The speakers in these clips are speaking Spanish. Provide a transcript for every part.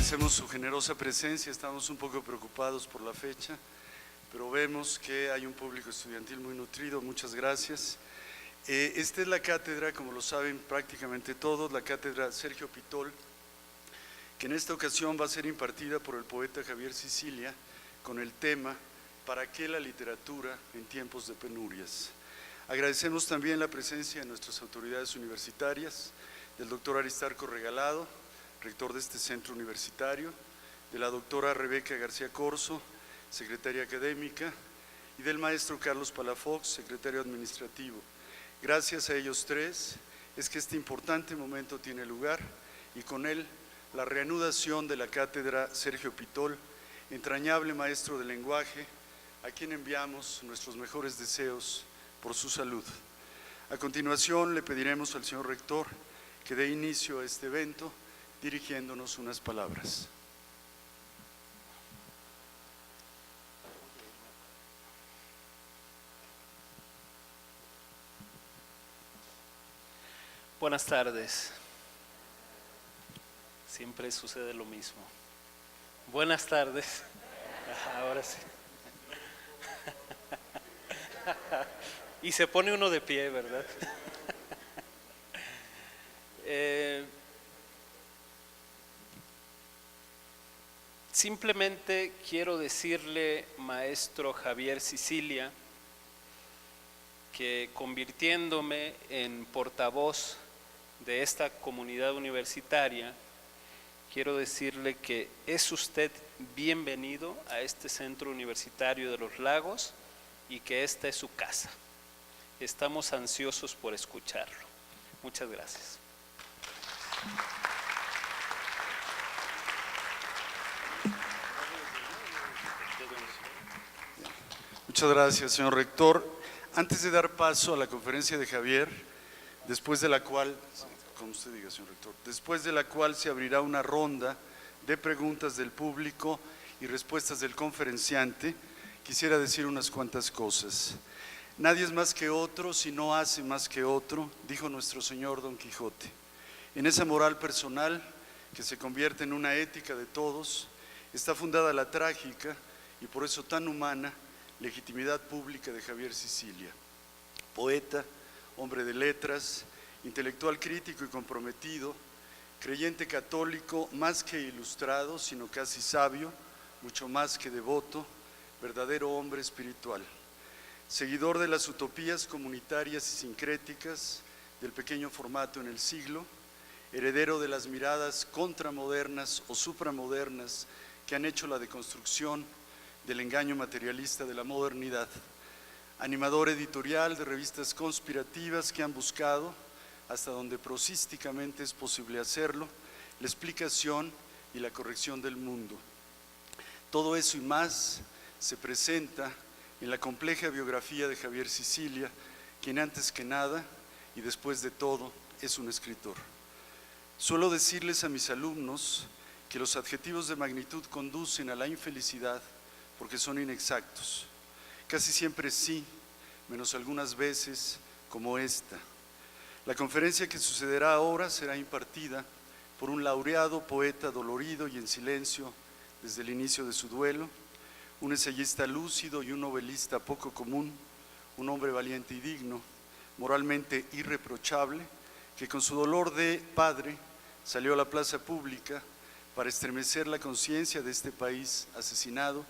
Agradecemos su generosa presencia, estamos un poco preocupados por la fecha, pero vemos que hay un público estudiantil muy nutrido, muchas gracias. Esta es la cátedra, como lo saben prácticamente todos, la cátedra Sergio Pitol, que en esta ocasión va a ser impartida por el poeta Javier Sicilia con el tema ¿Para qué la literatura en tiempos de penurias? Agradecemos también la presencia de nuestras autoridades universitarias, del doctor Aristarco Regalado, rector de este centro universitario, de la doctora Rebeca García Corzo, secretaria académica, y del maestro Carlos Palafox, secretario administrativo. Gracias a ellos tres es que este importante momento tiene lugar y con él la reanudación de la cátedra Sergio Pitol, entrañable maestro del lenguaje, a quien enviamos nuestros mejores deseos por su salud. A continuación le pediremos al señor rector que dé inicio a este evento dirigiéndonos unas palabras. Buenas tardes. Siempre sucede lo mismo. Buenas tardes. Ahora sí. Y se pone uno de pie, ¿verdad? Simplemente quiero decirle, maestro Javier Sicilia, que convirtiéndome en portavoz de esta comunidad universitaria, quiero decirle que es usted bienvenido a este Centro Universitario de los Lagos y que esta es su casa. Estamos ansiosos por escucharlo. Muchas gracias. Muchas gracias, señor rector. Antes de dar paso a la conferencia de Javier, después de la cual, como usted diga, señor rector, después de la cual se abrirá una ronda de preguntas del público y respuestas del conferenciante, quisiera decir unas cuantas cosas. Nadie es más que otro si no hace más que otro, dijo nuestro señor Don Quijote. En esa moral personal, que se convierte en una ética de todos, está fundada la trágica y por eso tan humana legitimidad pública de Javier Sicilia, poeta, hombre de letras, intelectual crítico y comprometido, creyente católico más que ilustrado, sino casi sabio, mucho más que devoto, verdadero hombre espiritual, seguidor de las utopías comunitarias y sincréticas del pequeño formato en el siglo, heredero de las miradas contramodernas o supramodernas que han hecho la deconstrucción del engaño materialista de la modernidad, animador editorial de revistas conspirativas que han buscado, hasta donde prosísticamente es posible hacerlo, la explicación y la corrección del mundo. Todo eso y más se presenta en la compleja biografía de Javier Sicilia, quien antes que nada y después de todo es un escritor. Suelo decirles a mis alumnos que los adjetivos de magnitud conducen a la infelicidad porque son inexactos. Casi siempre sí, menos algunas veces como esta. La conferencia que sucederá ahora será impartida por un laureado poeta dolorido y en silencio desde el inicio de su duelo, un ensayista lúcido y un novelista poco común, un hombre valiente y digno, moralmente irreprochable, que con su dolor de padre salió a la plaza pública para estremecer la conciencia de este país asesinado,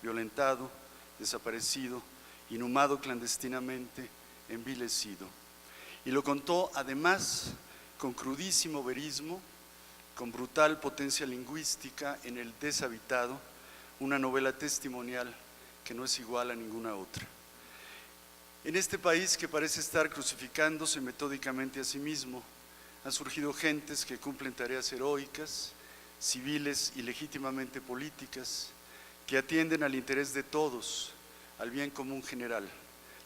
violentado, desaparecido, inhumado clandestinamente, envilecido. Y lo contó además con crudísimo verismo, con brutal potencia lingüística en El deshabitado, una novela testimonial que no es igual a ninguna otra. En este país que parece estar crucificándose metódicamente a sí mismo, han surgido gentes que cumplen tareas heroicas, civiles y legítimamente políticas, que atienden al interés de todos, al bien común general,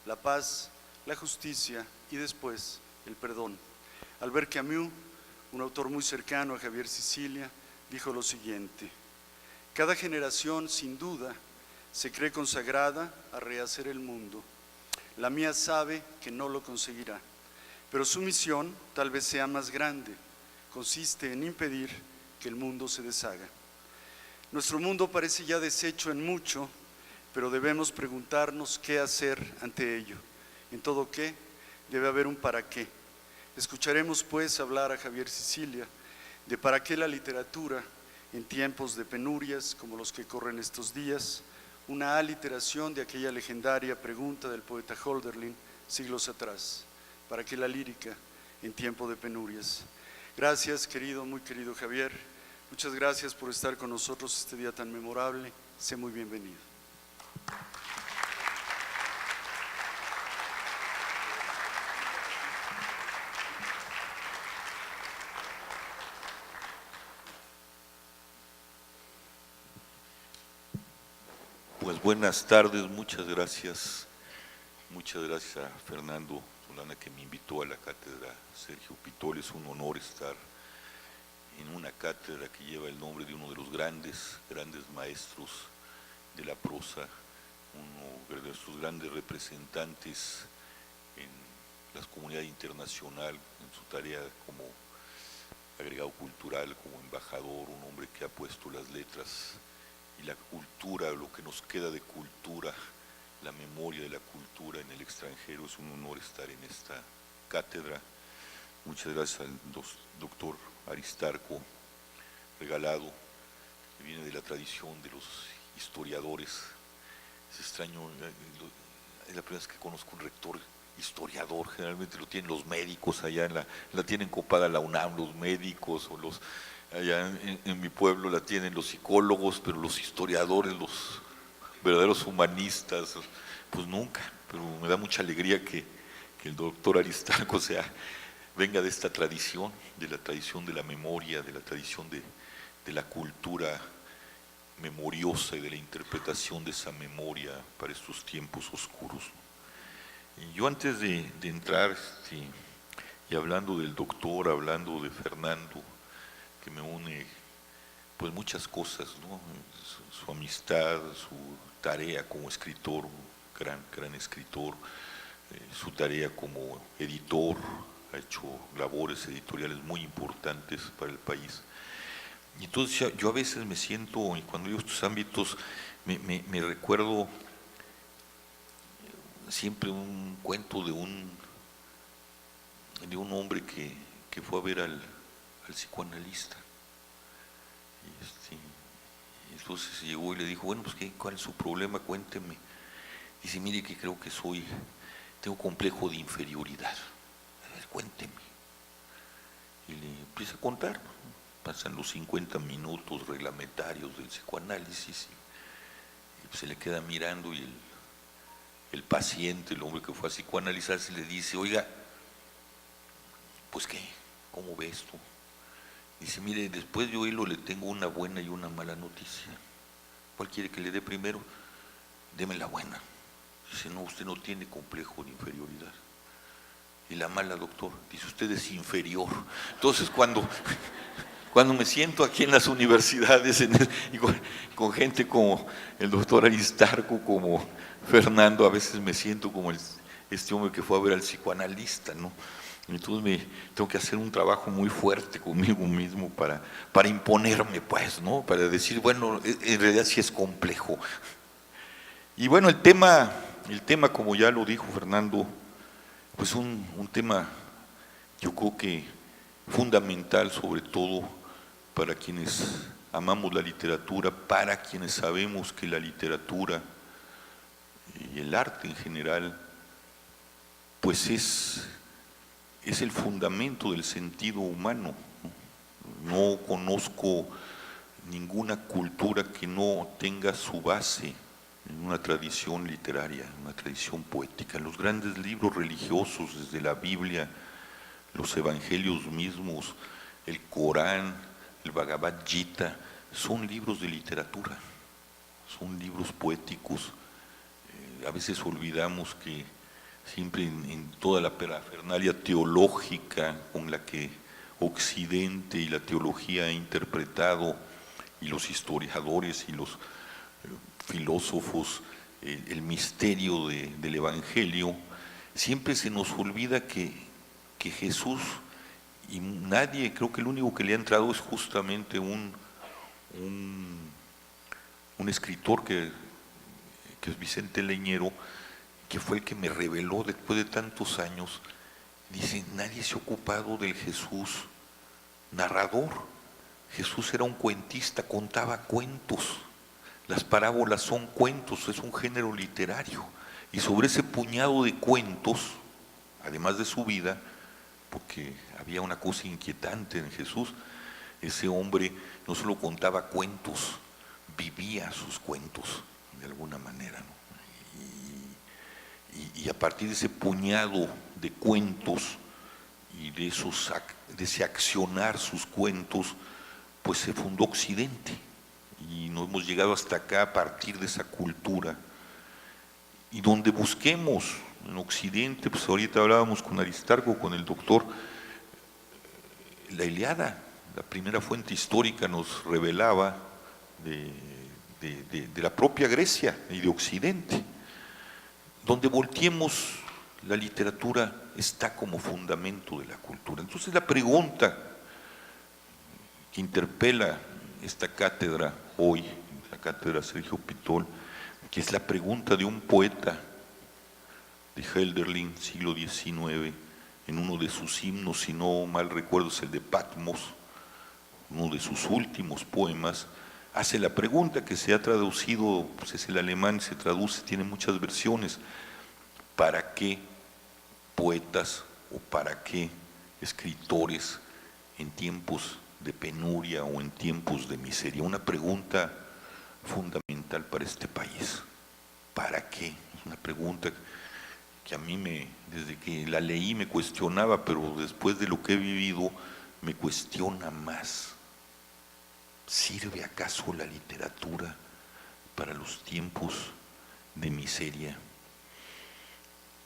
la paz, la justicia y después el perdón. Albert Camus, un autor muy cercano a Javier Sicilia, dijo lo siguiente: cada generación, sin duda, se cree consagrada a rehacer el mundo. La mía sabe que no lo conseguirá, pero su misión tal vez sea más grande, consiste en impedir que el mundo se deshaga. Nuestro mundo parece ya deshecho en mucho, pero debemos preguntarnos qué hacer ante ello. En todo qué, debe haber un para qué. Escucharemos pues hablar a Javier Sicilia de para qué la literatura en tiempos de penurias como los que corren estos días, una aliteración de aquella legendaria pregunta del poeta Hölderlin siglos atrás: ¿para qué la lírica en tiempo de penurias? Gracias, querido, muy querido Javier, muchas gracias por estar con nosotros este día tan memorable, sé muy bienvenido. Pues buenas tardes, muchas gracias a Fernando Solana que me invitó a la cátedra Sergio Pitol. Es un honor estar en una cátedra que lleva el nombre de uno de los grandes maestros de la prosa, uno de sus grandes representantes en la comunidad internacional, en su tarea como agregado cultural, como embajador, un hombre que ha puesto las letras y la cultura, lo que nos queda de cultura, la memoria de la cultura en el extranjero. Es un honor estar en esta cátedra. Muchas gracias al doctor Aristarco Regalado, que viene de la tradición de los historiadores. Es extraño, es la primera vez que conozco un rector historiador. Generalmente lo tienen los médicos, allá la tienen copada la UNAM, los médicos, o allá en mi pueblo la tienen los psicólogos, pero los historiadores, los verdaderos humanistas, pues nunca. Pero me da mucha alegría que el doctor Aristarco venga de esta tradición, de la tradición de la memoria, de la tradición de la cultura memoriosa y de la interpretación de esa memoria para estos tiempos oscuros. Y yo, antes de entrar, y hablando del doctor, hablando de Fernando, que me une pues muchas cosas, ¿no? Su amistad, su tarea como escritor, gran escritor, su tarea como editor, ha hecho labores editoriales muy importantes para el país. Y entonces yo a veces me siento, y cuando digo estos ámbitos, me recuerdo siempre un cuento de un hombre que fue a ver al psicoanalista. Y entonces llegó y le dijo, bueno, pues ¿cuál es su problema? Cuénteme. Dice, mire que creo que tengo complejo de inferioridad. A ver, cuénteme. Y le empieza a contar. Pasan los 50 minutos reglamentarios del psicoanálisis y pues se le queda mirando, y el paciente, el hombre que fue a psicoanalizarse, le dice, oiga, pues ¿qué? ¿Cómo ve esto? Dice, mire, después de oírlo le tengo una buena y una mala noticia. ¿Cuál quiere que le dé primero? Deme la buena. Dice, no, usted no tiene complejo de inferioridad. Y la mala, doctor, dice, usted es inferior. Entonces cuando me siento aquí en las universidades y con gente como el doctor Aristarco, como Fernando, a veces me siento como este hombre que fue a ver al psicoanalista, ¿no? Entonces tengo que hacer un trabajo muy fuerte conmigo mismo para imponerme, pues, ¿no? Para decir, bueno, en realidad sí es complejo. Y bueno, el tema, como ya lo dijo Fernando, pues un tema, yo creo que fundamental, sobre todo para quienes amamos la literatura, para quienes sabemos que la literatura y el arte en general, pues es el fundamento del sentido humano. No conozco ninguna cultura que no tenga su base en una tradición literaria, una tradición poética. Los grandes libros religiosos, desde la Biblia, los evangelios mismos, el Corán, el Bhagavad Gita, son libros de literatura, son libros poéticos. A veces olvidamos que siempre en toda la parafernalia teológica con la que Occidente y la teología ha interpretado, y los historiadores y los filósofos, el misterio del Evangelio, siempre se nos olvida que Jesús, y nadie, creo que el único que le ha entrado es justamente un un escritor que es Vicente Leñero, que fue el que me reveló después de tantos años. Dice, nadie se ha ocupado del Jesús narrador. Jesús era un cuentista, contaba cuentos. Las parábolas son cuentos, es un género literario. Y sobre ese puñado de cuentos, además de su vida, porque había una cosa inquietante en Jesús, ese hombre no solo contaba cuentos, vivía sus cuentos de alguna manera, ¿no? Y a partir de ese puñado de cuentos y de ese accionar sus cuentos, pues se fundó Occidente y nos hemos llegado hasta acá a partir de esa cultura. Y donde busquemos en Occidente, pues ahorita hablábamos con Aristarco, con el doctor, la Ilíada, la primera fuente histórica, nos revelaba de la propia Grecia y de Occidente. Donde volteemos, la literatura está como fundamento de la cultura. Entonces la pregunta que interpela esta cátedra hoy, la cátedra Sergio Pitol, que es la pregunta de un poeta de Hölderlin, siglo XIX, en uno de sus himnos, si no mal recuerdo es el de Patmos, uno de sus últimos poemas, hace la pregunta que se ha traducido, pues es el alemán, se traduce, tiene muchas versiones: ¿para qué poetas o para qué escritores en tiempos de penuria o en tiempos de miseria? Una pregunta fundamental para este país. ¿Para qué? Es una pregunta que a mí desde que la leí me cuestionaba, pero después de lo que he vivido me cuestiona más. ¿Sirve acaso la literatura para los tiempos de miseria?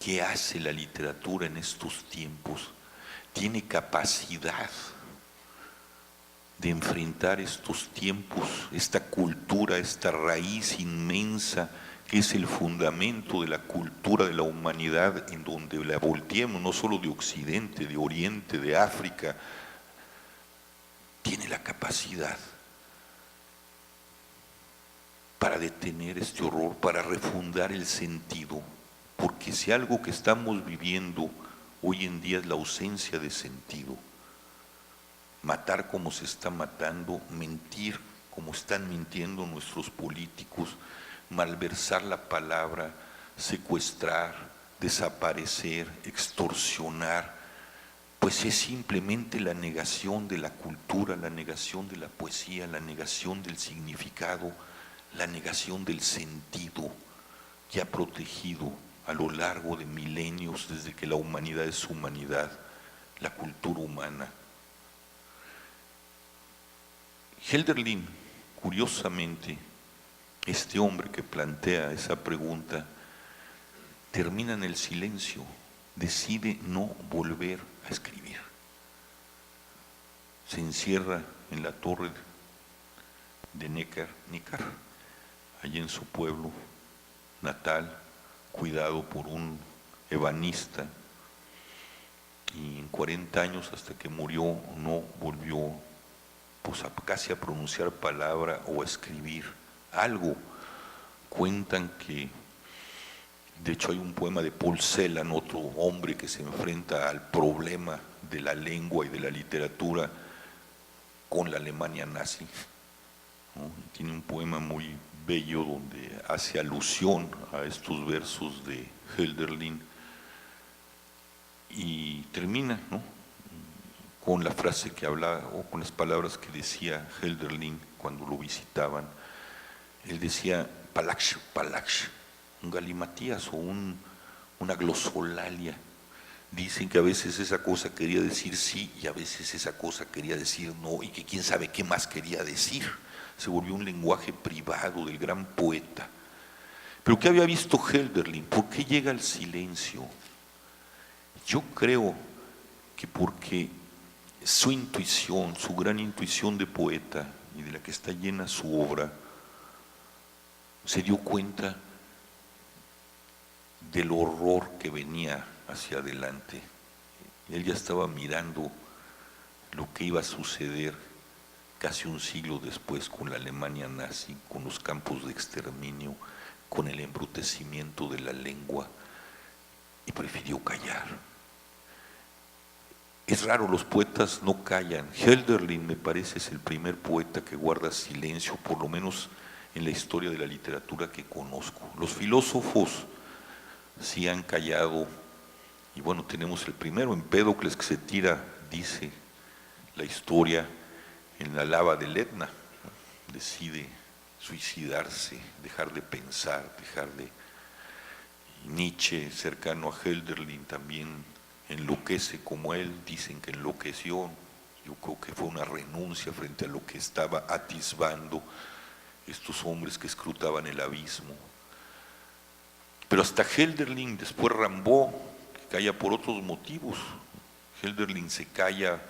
¿Qué hace la literatura en estos tiempos? ¿Tiene capacidad de enfrentar estos tiempos, esta cultura, esta raíz inmensa que es el fundamento de la cultura de la humanidad, en donde la volteemos, no solo de Occidente, de Oriente, de África? Tiene la capacidad para detener este horror, para refundar el sentido, porque si algo que estamos viviendo hoy en día es la ausencia de sentido, matar como se está matando, mentir como están mintiendo nuestros políticos, malversar la palabra, secuestrar, desaparecer, extorsionar, pues es simplemente la negación de la cultura, la negación de la poesía, la negación del significado, la negación del sentido que ha protegido a lo largo de milenios, desde que la humanidad es humanidad, la cultura humana. Hölderlin, curiosamente, este hombre que plantea esa pregunta, termina en el silencio, decide no volver a escribir. Se encierra en la torre de Neckar, allí en su pueblo natal, cuidado por un ebanista, y en 40 años, hasta que murió, no volvió pues casi a pronunciar palabra o a escribir algo. Cuentan que, de hecho hay un poema de Paul Celan, otro hombre que se enfrenta al problema de la lengua y de la literatura con la Alemania nazi, ¿no? Tiene un poema muy bello donde hace alusión a estos versos de Hölderlin y termina, ¿no?, con la frase que hablaba, o con las palabras que decía Hölderlin cuando lo visitaban. Él decía palach, palach, un galimatías o una glosolalia. Dicen que a veces esa cosa quería decir sí y a veces esa cosa quería decir no, y que quién sabe qué más quería decir. Se volvió un lenguaje privado del gran poeta. Pero ¿qué había visto Hölderlin? ¿Por qué llega al silencio? Yo creo que porque su intuición, su gran intuición de poeta y de la que está llena su obra, se dio cuenta del horror que venía hacia adelante. Él ya estaba mirando lo que iba a suceder casi un siglo después, con la Alemania nazi, con los campos de exterminio, con el embrutecimiento de la lengua, y prefirió callar. Es raro, los poetas no callan. Hölderlin, me parece, es el primer poeta que guarda silencio, por lo menos en la historia de la literatura que conozco. Los filósofos sí han callado, y bueno, tenemos el primero, Empédocles, que se tira, dice la historia, en la lava del Etna, ¿no? Decide suicidarse, dejar de pensar, y Nietzsche, cercano a Hölderlin, también enloquece como él, dicen que enloqueció. Yo creo que fue una renuncia frente a lo que estaba atisbando estos hombres que escrutaban el abismo. Pero hasta Hölderlin, después Rimbaud, que calla por otros motivos. Hölderlin se calla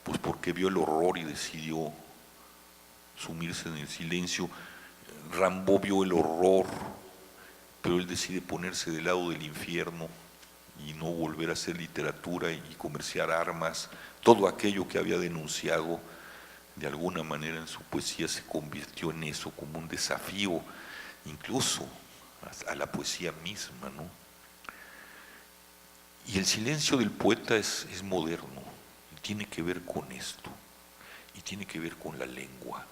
pues porque vio el horror y decidió sumirse en el silencio. Rimbaud vio el horror, pero él decide ponerse del lado del infierno y no volver a hacer literatura y comerciar armas. Todo aquello que había denunciado, de alguna manera en su poesía se convirtió en eso, como un desafío, incluso a la poesía misma, ¿no? Y el silencio del poeta es moderno, y tiene que ver con esto, y tiene que ver con la lengua.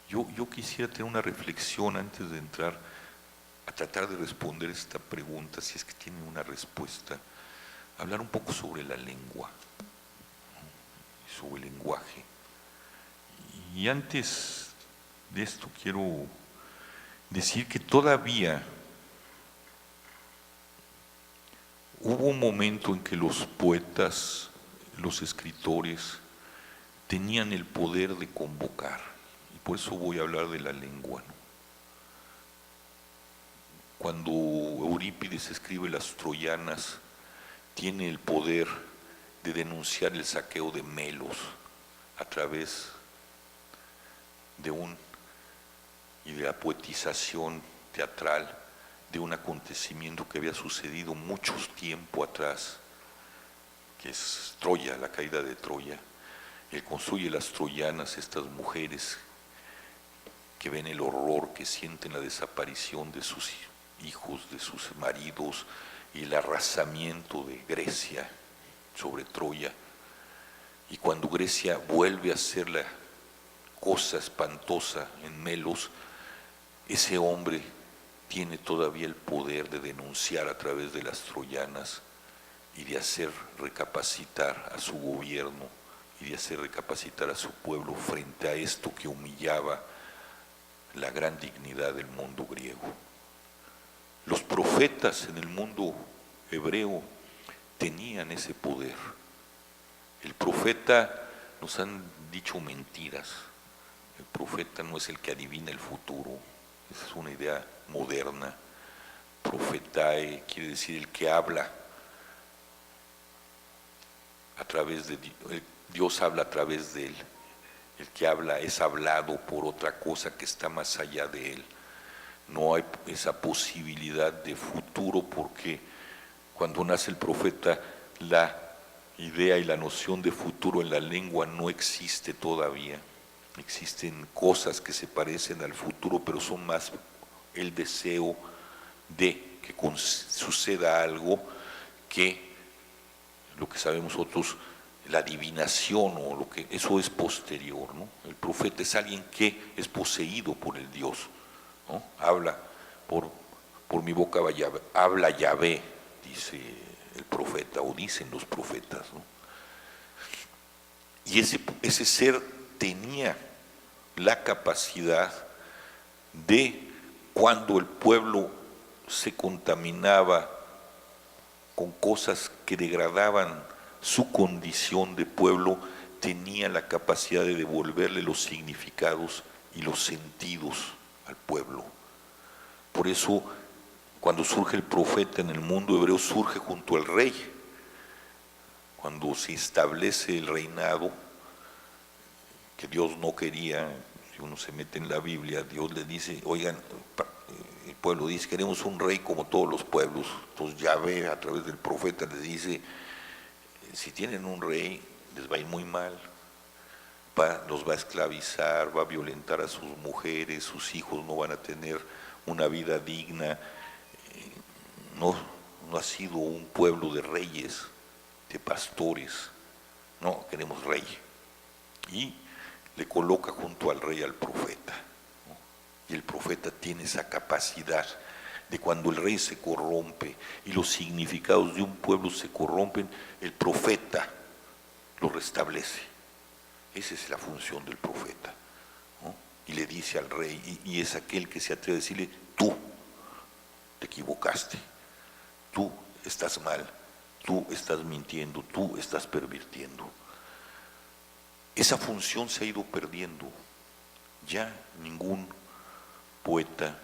Yo quisiera tener una reflexión antes de entrar a tratar de responder esta pregunta, si es que tiene una respuesta, hablar un poco sobre la lengua, ¿no? Sobre el lenguaje. Y antes de esto quiero decir que todavía hubo un momento en que los poetas, los escritores, tenían el poder de convocar, y por eso voy a hablar de la lengua, ¿no? Cuando Eurípides escribe las Troyanas, tiene el poder de denunciar el saqueo de Melos a través y de la poetización teatral de un acontecimiento que había sucedido mucho tiempo atrás, que es Troya, la caída de Troya. Él construye las troyanas, estas mujeres que ven el horror, que sienten la desaparición de sus hijos, de sus maridos, y el arrasamiento de Grecia sobre Troya. Y cuando Grecia vuelve a hacer la cosa espantosa en Melos, ese hombre tiene todavía el poder de denunciar a través de las troyanas y de hacer recapacitar a su gobierno y de hacer recapacitar a su pueblo frente a esto que humillaba la gran dignidad del mundo griego. Los profetas en el mundo hebreo tenían ese poder. El profeta, nos han dicho mentiras, el profeta no es el que adivina el futuro, esa es una idea moderna. Profetae quiere decir el que habla a través de Dios, habla a través de él. El que habla es hablado por otra cosa que está más allá de él. No hay esa posibilidad de futuro, porque cuando nace el profeta la idea y la noción de futuro en la lengua no existe todavía. Existen cosas que se parecen al futuro, pero son más el deseo de que suceda algo que lo que sabemos otros, la adivinación, o lo que eso es posterior, ¿no? El profeta es alguien que es poseído por el Dios, ¿no? Habla por mi boca habla Yahvé, dice el profeta, o dicen los profetas, ¿no? Y ese ser tenía la capacidad de, cuando el pueblo se contaminaba con cosas que degradaban su condición de pueblo, tenía la capacidad de devolverle los significados y los sentidos al pueblo. Por eso, cuando surge el profeta en el mundo hebreo, surge junto al rey. Cuando se establece el reinado, que Dios no quería, si uno se mete en la Biblia, Dios le dice, oigan, el pueblo dice, queremos un rey como todos los pueblos. Entonces Yahvé, a través del profeta, les dice, si tienen un rey, les va a ir muy mal. los va a esclavizar, va a violentar a sus mujeres, sus hijos no van a tener una vida digna. No ha sido un pueblo de reyes, de pastores. No, queremos rey. Y le coloca junto al rey al profeta, ¿no? Y el profeta tiene esa capacidad de cuando el rey se corrompe y los significados de un pueblo se corrompen, el profeta lo restablece. Esa es la función del profeta, ¿no? Y le dice al rey, y es aquel que se atreve a decirle: tú te equivocaste, tú estás mal, tú estás mintiendo, tú estás pervirtiendo. Esa función se ha ido perdiendo. Ya ningún poeta,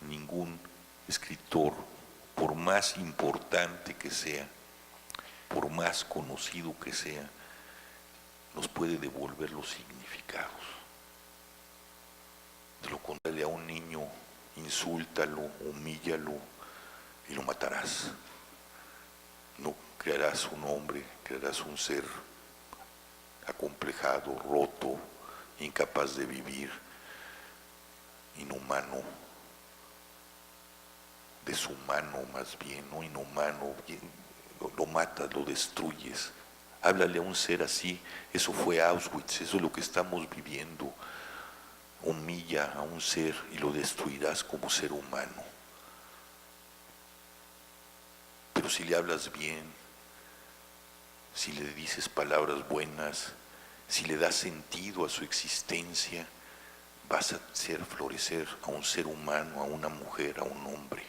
ningún escritor, por más importante que sea, por más conocido que sea, nos puede devolver los significados. De lo contrario, a un niño insúltalo, humíllalo y lo matarás. No crearás un hombre, crearás un ser acomplejado, roto, incapaz de vivir, inhumano, deshumano más bien, no inhumano, lo matas, lo destruyes. Háblale a un ser así, eso fue Auschwitz, eso es lo que estamos viviendo. Humilla a un ser y lo destruirás como ser humano. Pero si le hablas bien, si le dices palabras buenas, si le das sentido a su existencia, vas a hacer florecer a un ser humano, a una mujer, a un hombre.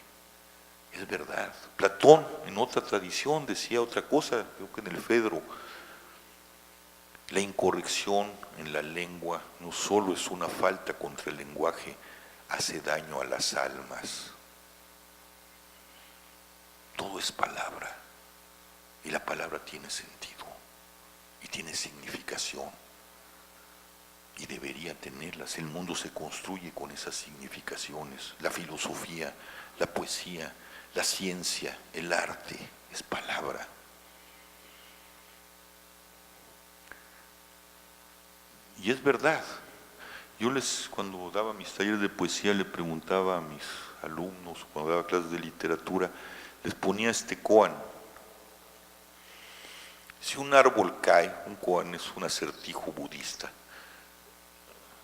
Es verdad. Platón, en otra tradición, decía otra cosa, creo que en el Fedro: la incorrección en la lengua no solo es una falta contra el lenguaje, hace daño a las almas. Todo es palabra, y la palabra tiene sentido y tiene significación, y debería tenerlas. El mundo se construye con esas significaciones. La filosofía, la poesía, la ciencia, el arte, es palabra. Y es verdad. Yo cuando daba mis talleres de poesía, le preguntaba a mis alumnos, cuando daba clases de literatura, les ponía este koan. Si un árbol cae, un koan es un acertijo budista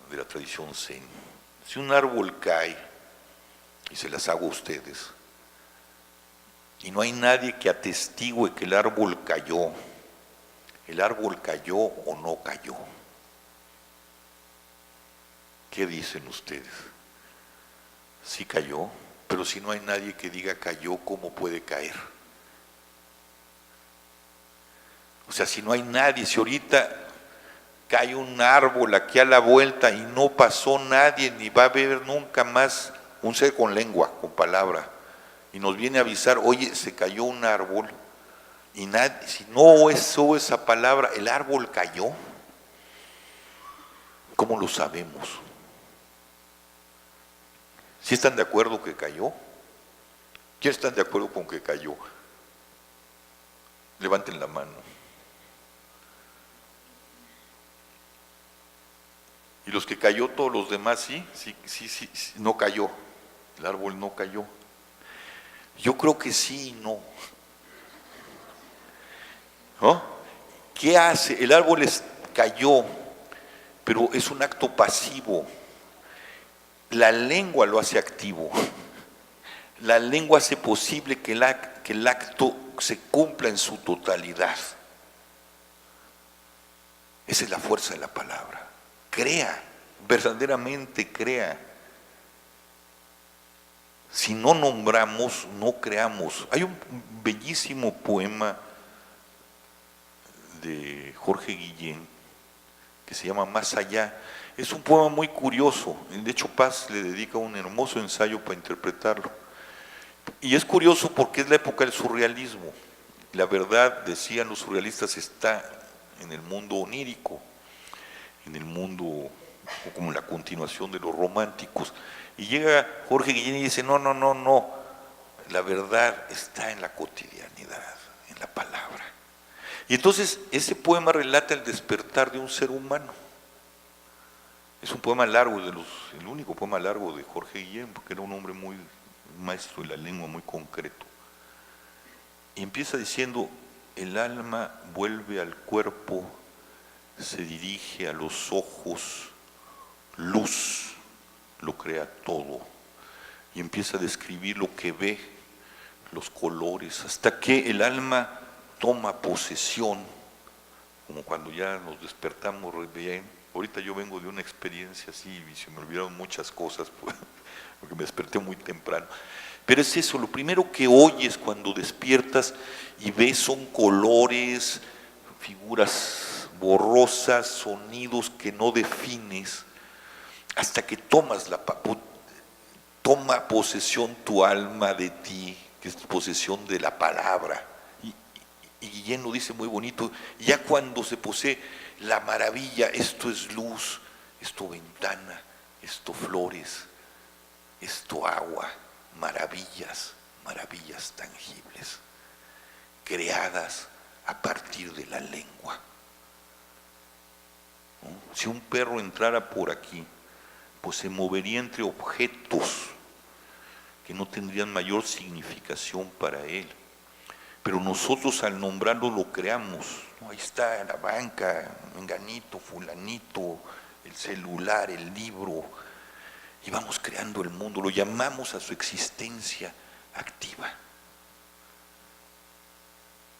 de la tradición zen. Si un árbol cae, y se las hago a ustedes, y no hay nadie que atestigue que el árbol cayó o no cayó, ¿qué dicen ustedes? Sí cayó, pero si no hay nadie que diga cayó, ¿cómo puede caer? O sea, si no hay nadie, si ahorita cae un árbol aquí a la vuelta y no pasó nadie, ni va a haber nunca más un ser con lengua, con palabra, y nos viene a avisar: oye, se cayó un árbol, y nadie, si no usó esa palabra, el árbol cayó, ¿cómo lo sabemos? ¿Sí están de acuerdo que cayó? ¿Quién están de acuerdo con que cayó? Levanten la mano. Y los que cayó, todos los demás, sí, no cayó. El árbol no cayó. Yo creo que sí y no. ¿No? ¿Qué hace? El árbol cayó, pero es un acto pasivo. La lengua lo hace activo. La lengua hace posible que el acto se cumpla en su totalidad. Esa es la fuerza de la palabra. Crea, verdaderamente crea. Si no nombramos, no creamos. Hay un bellísimo poema de Jorge Guillén que se llama Más allá. Es un poema muy curioso. De hecho, Paz le dedica un hermoso ensayo para interpretarlo. Y es curioso porque es la época del surrealismo. La verdad, decían los surrealistas, está en el mundo onírico, en el mundo como la continuación de los románticos. Y llega Jorge Guillén y dice: no, la verdad está en la cotidianidad, en la palabra. Y entonces ese poema relata el despertar de un ser humano, Es un poema largo, el único poema largo de Jorge Guillén, porque era un hombre muy maestro de la lengua, muy concreto. Y empieza diciendo: el alma vuelve al cuerpo, se dirige a los ojos, luz lo crea todo. Y empieza a describir lo que ve, los colores, hasta que el alma toma posesión, como cuando ya nos despertamos bien. Ahorita yo vengo de una experiencia así y se me olvidaron muchas cosas porque me desperté muy temprano. Pero es eso, lo primero que oyes cuando despiertas y ves son colores, figuras borrosas, sonidos que no defines, hasta que toma posesión tu alma de ti, que es posesión de la palabra. Y Guillén lo dice muy bonito: ya cuando se posee la maravilla, esto es luz, esto ventana, esto flores, esto agua, maravillas, maravillas tangibles, creadas a partir de la lengua. ¿No? Si un perro entrara por aquí, pues se movería entre objetos que no tendrían mayor significación para él. Pero nosotros al nombrarlo lo creamos, ¿no? Ahí está la banca, menganito, fulanito, el celular, el libro, y vamos creando el mundo, lo llamamos a su existencia activa.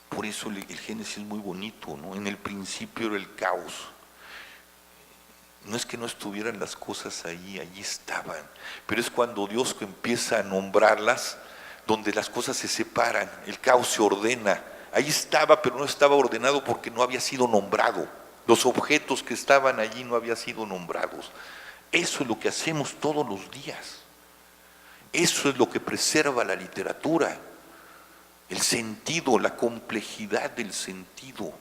Por eso el Génesis es muy bonito, ¿no? En el principio era el caos. No es que no estuvieran las cosas ahí, allí estaban, pero es cuando Dios empieza a nombrarlas donde las cosas se separan, el caos se ordena. Ahí estaba, pero no estaba ordenado porque no había sido nombrado. Los objetos que estaban allí no habían sido nombrados. Eso es lo que hacemos todos los días. Eso es lo que preserva la literatura. El sentido, la complejidad del sentido,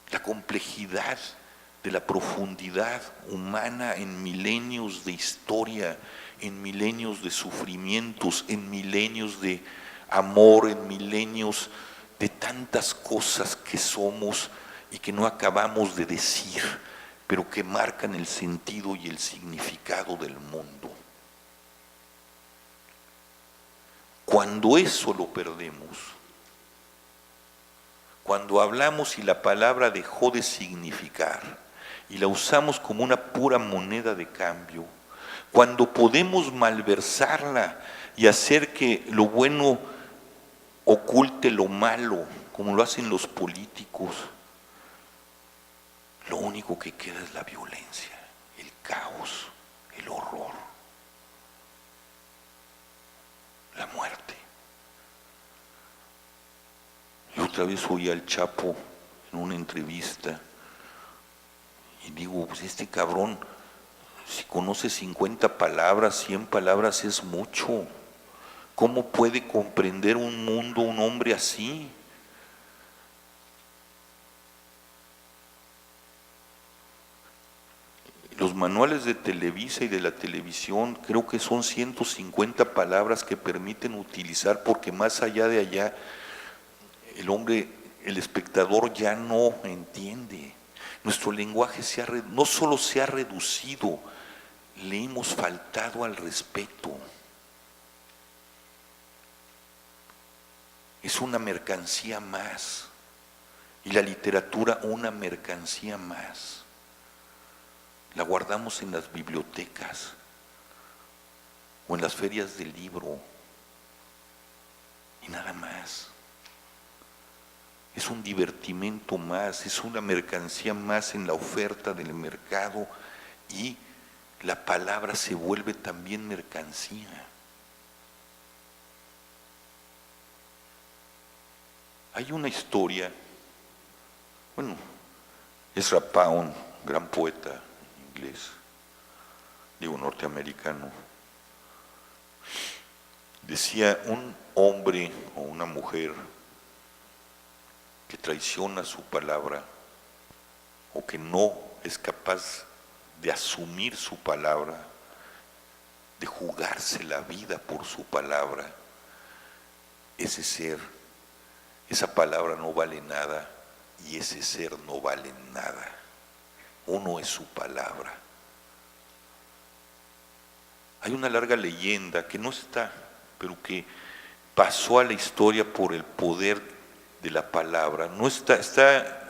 la complejidad de la profundidad humana en milenios de historia, en milenios de sufrimientos, en milenios de amor, en milenios de tantas cosas que somos y que no acabamos de decir, pero que marcan el sentido y el significado del mundo. Cuando eso lo perdemos, cuando hablamos y la palabra dejó de significar y la usamos como una pura moneda de cambio, cuando podemos malversarla y hacer que lo bueno oculte lo malo, como lo hacen los políticos, lo único que queda es la violencia, el caos, el horror, la muerte. Y otra vez oí al Chapo en una entrevista y digo, pues este cabrón, si conoce 50 palabras, 100 palabras es mucho. ¿Cómo puede comprender un mundo un hombre así? Los manuales de Televisa y de la televisión creo que son 150 palabras que permiten utilizar, porque más allá de allá el hombre, el espectador ya no entiende. Nuestro lenguaje no solo se ha reducido, le hemos faltado al respeto. Es una mercancía más, y la literatura una mercancía más. La guardamos en las bibliotecas o en las ferias del libro y nada más. Es un divertimento más, es una mercancía más en la oferta del mercado, y la palabra se vuelve también mercancía. Hay una historia, bueno, Ezra Pound, gran poeta inglés, norteamericano, decía: un hombre o una mujer que traiciona su palabra o que no es capaz de asumir su palabra, de jugarse la vida por su palabra, ese ser, esa palabra no vale nada y ese ser no vale nada. Uno es su palabra Hay una larga leyenda que no está, pero que pasó a la historia por el poder de la palabra. No está, está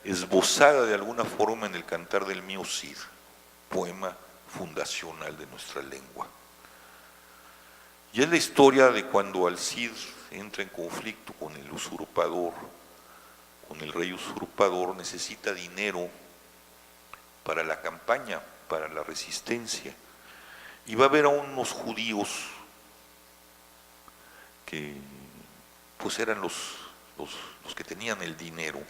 esbozada de alguna forma en el Cantar del Mío Cid, poema fundacional de nuestra lengua. Y es la historia de cuando el Cid entra en conflicto con el usurpador, con el rey usurpador, necesita dinero para la campaña, para la resistencia. Y va a ver a unos judíos que pues eran los que tenían el dinero,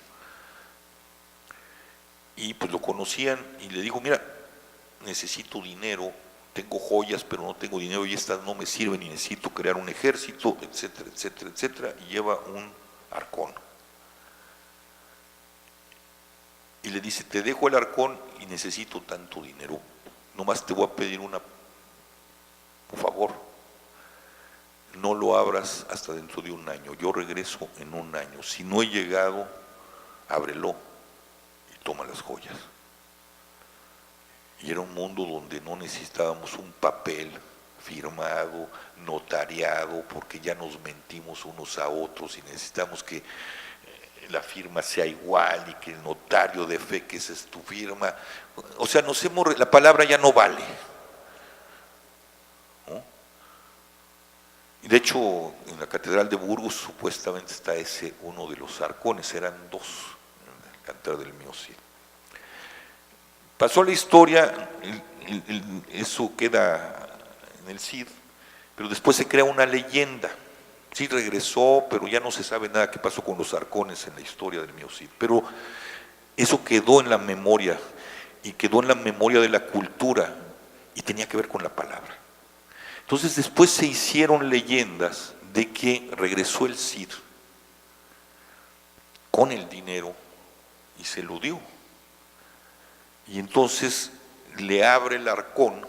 y pues lo conocían y le dijo: mira, necesito dinero, tengo joyas pero no tengo dinero y estas no me sirven y necesito crear un ejército, etcétera, etcétera, etcétera, y lleva un arcón. Y le dice: te dejo el arcón y necesito tanto dinero, nomás te voy a pedir por favor, no lo abras hasta dentro de un año, yo regreso en un año, si no he llegado, ábrelo y toma las joyas. Y era un mundo donde no necesitábamos un papel firmado, notariado, porque ya nos mentimos unos a otros y necesitamos que la firma sea igual y que el notario de fe que esa es tu firma. O sea, la palabra ya no vale, ¿no? Y de hecho, en la Catedral de Burgos supuestamente está uno de los arcones, eran dos, en el Cantar del Mío Cid. Pasó la historia, eso queda en el Cid, pero después se crea una leyenda. Sí regresó, pero ya no se sabe nada qué pasó con los arcones en la historia del Mío Cid. Pero eso quedó en la memoria, y quedó en la memoria de la cultura, y tenía que ver con la palabra. Entonces después se hicieron leyendas de que regresó el Cid con el dinero y se lo dio. Y entonces le abre el arcón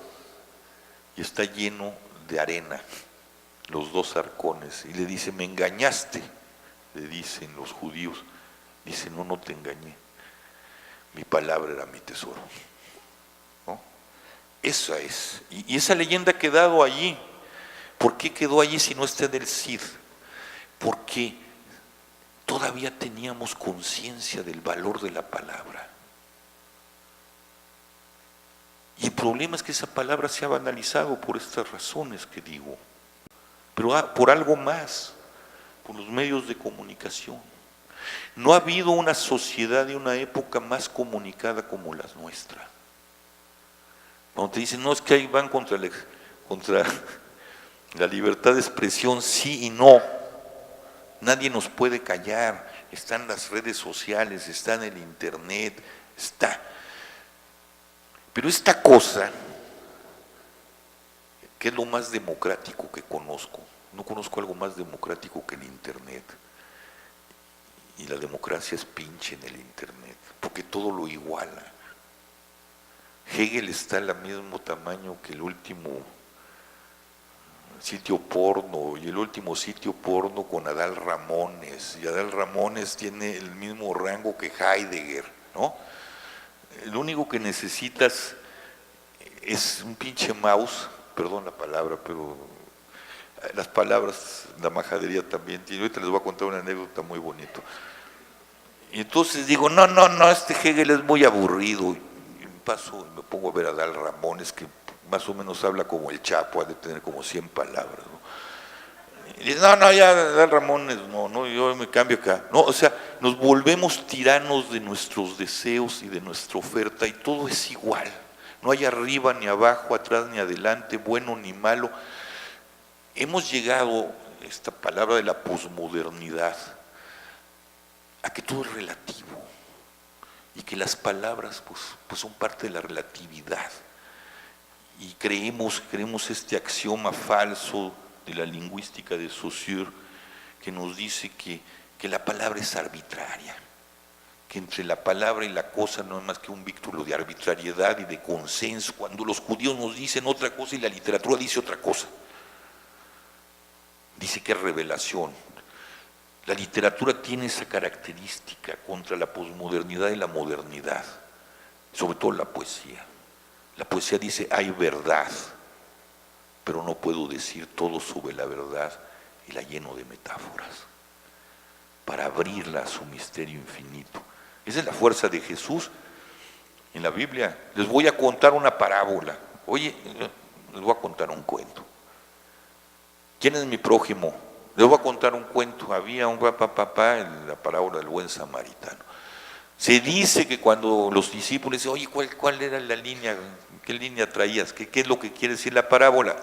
y está lleno de arena, los dos arcones, y le dice: me engañaste, le dicen los judíos. Dice: no, no te engañé, mi palabra era mi tesoro, ¿no? Esa es, y esa leyenda ha quedado allí. ¿Por qué quedó allí si no está en el Cid? Porque todavía teníamos conciencia del valor de la palabra. Y el problema es que esa palabra se ha banalizado por estas razones que digo, pero por algo más, por los medios de comunicación. No ha habido una sociedad y una época más comunicada como la nuestra. Cuando te dicen: no, es que ahí van contra la libertad de expresión, sí y no. Nadie nos puede callar. Están las redes sociales, está en el internet, está. Pero esta cosa, que es lo más democrático que conozco, no conozco algo más democrático que el internet. Y la democracia es pinche en el internet, porque todo lo iguala. Hegel está al mismo tamaño que el último sitio porno, y el último sitio porno con Adal Ramones, y Adal Ramones tiene el mismo rango que Heidegger, ¿no? Lo único que necesitas es un pinche mouse, perdón la palabra, pero las palabras, la majadería también tiene. Ahorita les voy a contar una anécdota muy bonita. Y entonces digo: no, este Hegel es muy aburrido. Y paso y me pongo a ver a Adal Ramones, que más o menos habla como el Chapo, ha de tener como 100 palabras, ¿no? Y dice: no, ya Adal Ramones, no, yo me cambio acá. No, o sea, nos volvemos tiranos de nuestros deseos y de nuestra oferta, y todo es igual. No hay arriba ni abajo, atrás ni adelante, bueno ni malo. Hemos llegado, esta palabra de la posmodernidad, a que todo es relativo y que las palabras pues son parte de la relatividad, y creemos este axioma falso de la lingüística de Saussure, que nos dice que la palabra es arbitraria, que entre la palabra y la cosa no es más que un vínculo de arbitrariedad y de consenso, cuando los judíos nos dicen otra cosa y la literatura dice otra cosa. Dice que es revelación. La literatura tiene esa característica contra la posmodernidad y la modernidad, sobre todo la poesía. La poesía dice: hay verdad, pero no puedo decir todo sobre la verdad y la lleno de metáforas para abrirla a su misterio infinito. Esa es la fuerza de Jesús en la Biblia. Les voy a contar una parábola. Oye, les voy a contar un cuento. ¿Quién es mi prójimo? Les voy a contar un cuento. Había un papá en la parábola del buen samaritano. Se dice que cuando los discípulos dicen, oye, ¿cuál era la línea? ¿Qué línea traías? ¿Qué es lo que quiere decir la parábola?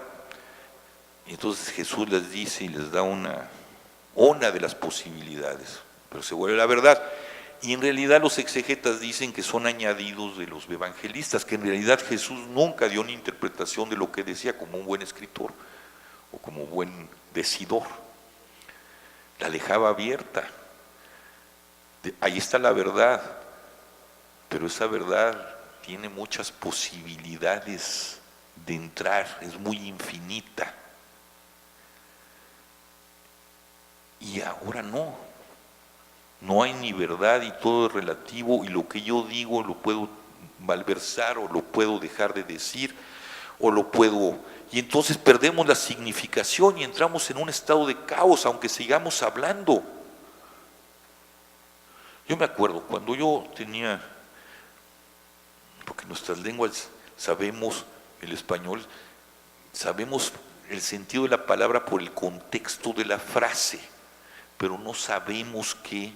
Y entonces Jesús les dice y les da una de las posibilidades, pero se vuelve la verdad. Y en realidad los exegetas dicen que son añadidos de los evangelistas, que en realidad Jesús nunca dio una interpretación de lo que decía como un buen escritor o como buen decidor. La dejaba abierta. Ahí está la verdad, pero esa verdad tiene muchas posibilidades de entrar, es muy infinita. Y ahora no hay ni verdad y todo es relativo, y lo que yo digo lo puedo malversar o lo puedo dejar de decir o lo puedo, y entonces perdemos la significación y entramos en un estado de caos aunque sigamos hablando. Yo me acuerdo cuando yo tenía, porque nuestras lenguas sabemos el español, sabemos el sentido de la palabra por el contexto de la frase, pero no sabemos qué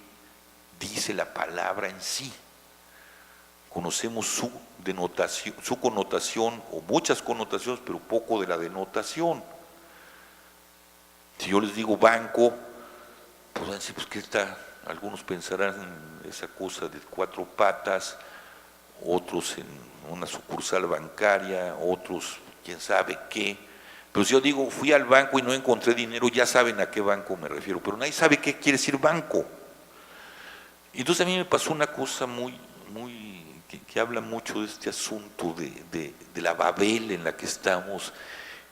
dice la palabra en sí. Conocemos su denotación, su connotación, o muchas connotaciones, pero poco de la denotación. Si yo les digo banco, pues van a decir, pues ¿qué está? Algunos pensarán en esa cosa de 4 patas, otros en una sucursal bancaria, otros quién sabe qué. Pero si yo digo, fui al banco y no encontré dinero, ya saben a qué banco me refiero, pero nadie sabe qué quiere decir banco. Entonces a mí me pasó una cosa que habla mucho de este asunto de la Babel en la que estamos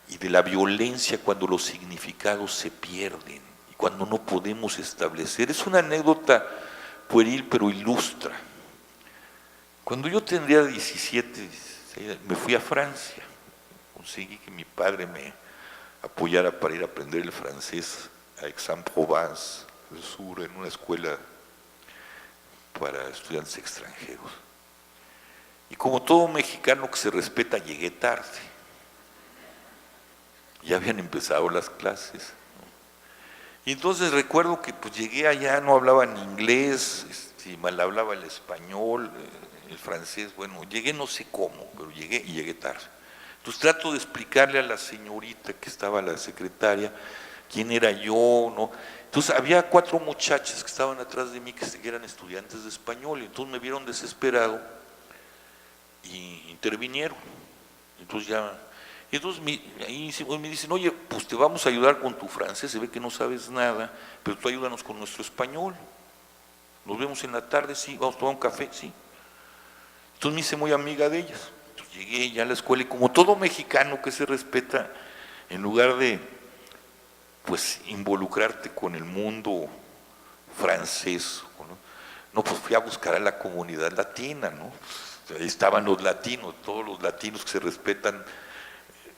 y de la violencia cuando los significados se pierden y cuando no podemos establecer. Es una anécdota pueril pero ilustra. Cuando yo tendría 17, me fui a Francia. Conseguí que mi padre me apoyara para ir a aprender el francés a Aix-en-Provence del sur, en una escuela para estudiantes extranjeros. Y como todo mexicano que se respeta, llegué tarde. Ya habían empezado las clases, ¿no? Y entonces recuerdo que pues llegué allá, no hablaban inglés, mal hablaba el español, el francés, bueno, llegué no sé cómo, pero llegué tarde. Entonces trato de explicarle a la señorita que estaba, la secretaria, quién era yo, ¿no? Entonces había 4 muchachas que estaban atrás de mí que eran estudiantes de español, y entonces me vieron desesperado y intervinieron. Entonces ahí me dicen, oye, pues te vamos a ayudar con tu francés, se ve que no sabes nada, pero tú ayúdanos con nuestro español. Nos vemos en la tarde, sí, vamos a tomar un café, sí. Entonces me hice muy amiga de ellas. Entonces llegué ya a la escuela y como todo mexicano que se respeta, en lugar de pues involucrarte con el mundo francés, no, pues fui a buscar a la comunidad latina, ¿no? Ahí estaban los latinos, todos los latinos que se respetan,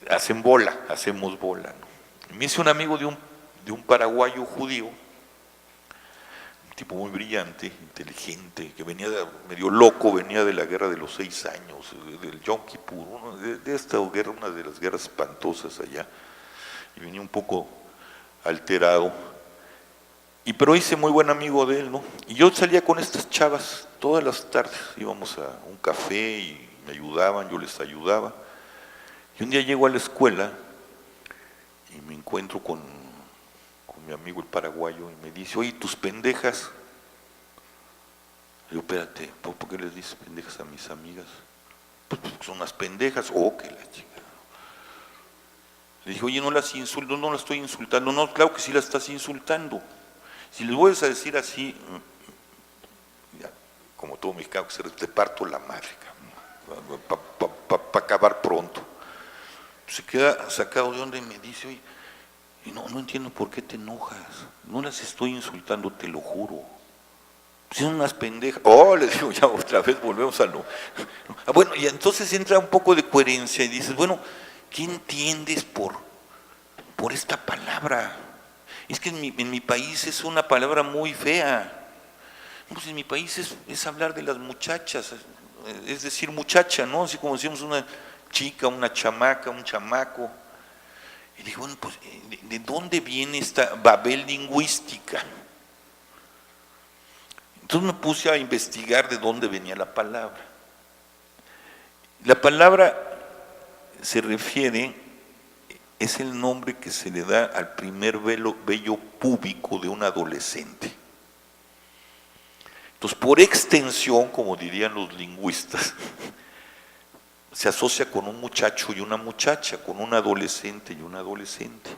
hacemos bola, ¿no? Me hice un amigo de un paraguayo judío, un tipo muy brillante, inteligente, que venía medio loco, venía de la guerra de los 6 años, del Yom Kippur, de esta guerra, una de las guerras espantosas allá, y venía un poco alterado, pero hice muy buen amigo de él, ¿no? Y yo salía con estas chavas todas las tardes, íbamos a un café y me ayudaban, yo les ayudaba. Y un día llego a la escuela y me encuentro con mi amigo el paraguayo y me dice, oye, tus pendejas. Le digo, espérate, ¿por qué les dices pendejas a mis amigas? Pues son unas pendejas, que la chica. Le dije, oye, no las insulto, no las estoy insultando. No, claro que sí las estás insultando. Si les vuelves a decir así, ya, como todo mexicano, te parto la madre, para acabar pronto. Se queda sacado de onda y me dice, oye, no entiendo por qué te enojas. No las estoy insultando, te lo juro. Son unas pendejas. Le digo, ya otra vez volvemos a lo. Bueno, y entonces entra un poco de coherencia y dices, bueno, ¿qué entiendes por por esta palabra. Es que en mi país es una palabra muy fea. Pues en mi país es hablar de las muchachas, es decir muchacha, ¿no? Así como decimos una chica, una chamaca, un chamaco. Y digo, bueno, pues, ¿de dónde viene esta Babel lingüística? Entonces me puse a investigar de dónde venía la palabra. La palabra se refiere, es el nombre que se le da al primer vello púbico de un adolescente. Entonces, por extensión, como dirían los lingüistas, se asocia con un muchacho y una muchacha, con un adolescente y un adolescente.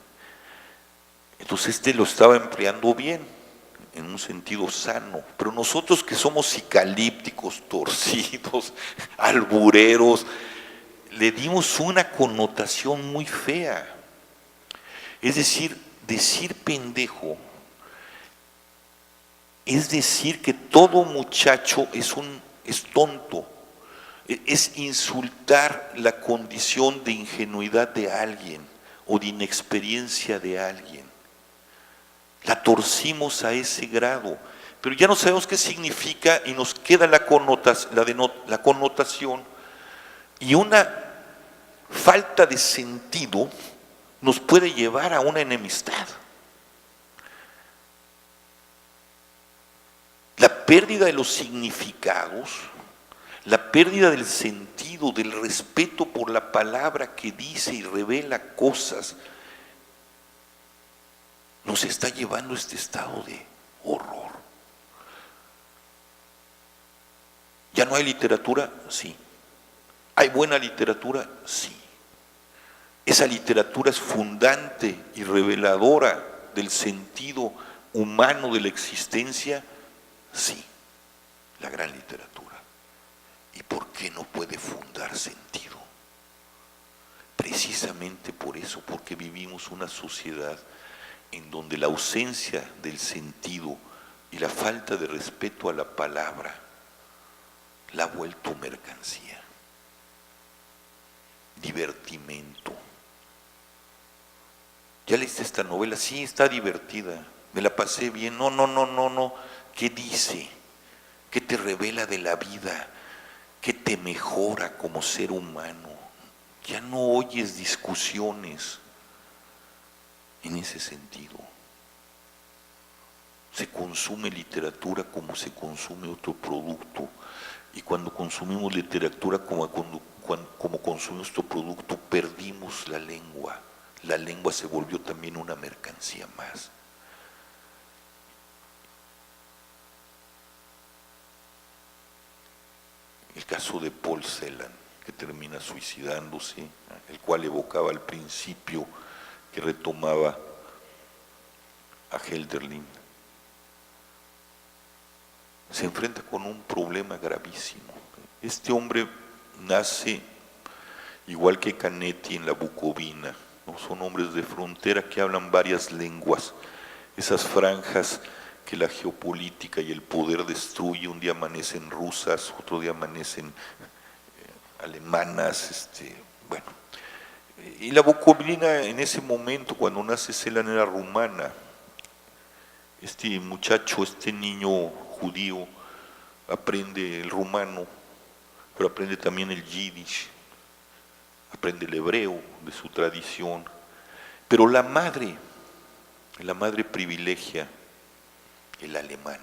Entonces lo estaba empleando bien, en un sentido sano, pero nosotros que somos psicalípticos, torcidos, albureros, le dimos una connotación muy fea. Es decir pendejo es decir que todo muchacho es tonto, es insultar la condición de ingenuidad de alguien o de inexperiencia de alguien. La torcimos a ese grado, pero ya no sabemos qué significa y nos queda la connotación, y una falta de sentido nos puede llevar a una enemistad. La pérdida de los significados, la pérdida del sentido, del respeto por la palabra que dice y revela cosas, nos está llevando a este estado de horror. ¿Ya no hay literatura? Sí. ¿Hay buena literatura? Sí. Esa literatura es fundante y reveladora del sentido humano de la existencia. Sí, la gran literatura. ¿Y por qué no puede fundar sentido? Precisamente por eso, porque vivimos una sociedad en donde la ausencia del sentido y la falta de respeto a la palabra la ha vuelto mercancía, divertimento. ¿Ya leíste esta novela? Sí, está divertida, me la pasé bien. No. ¿Qué dice? ¿Qué te revela de la vida? ¿Qué te mejora como ser humano? Ya no oyes discusiones en ese sentido. Se consume literatura como se consume otro producto, y cuando consumimos literatura como consumimos otro producto, perdimos la lengua. La lengua se volvió también una mercancía más. El caso de Paul Celan, que termina suicidándose, el cual evocaba al principio, que retomaba a Hölderlin, se enfrenta con un problema gravísimo. Este hombre nace, igual que Canetti, en la Bucovina, ¿no? Son hombres de frontera que hablan varias lenguas, esas franjas que la geopolítica y el poder destruye. Un día amanecen rusas, otro día amanecen alemanas, bueno. Y la Bucovina en ese momento, cuando nace Celan, era rumana. Este muchacho, este niño judío, aprende el rumano, pero aprende también el yiddish, aprende el hebreo de su tradición. Pero la madre privilegia el alemán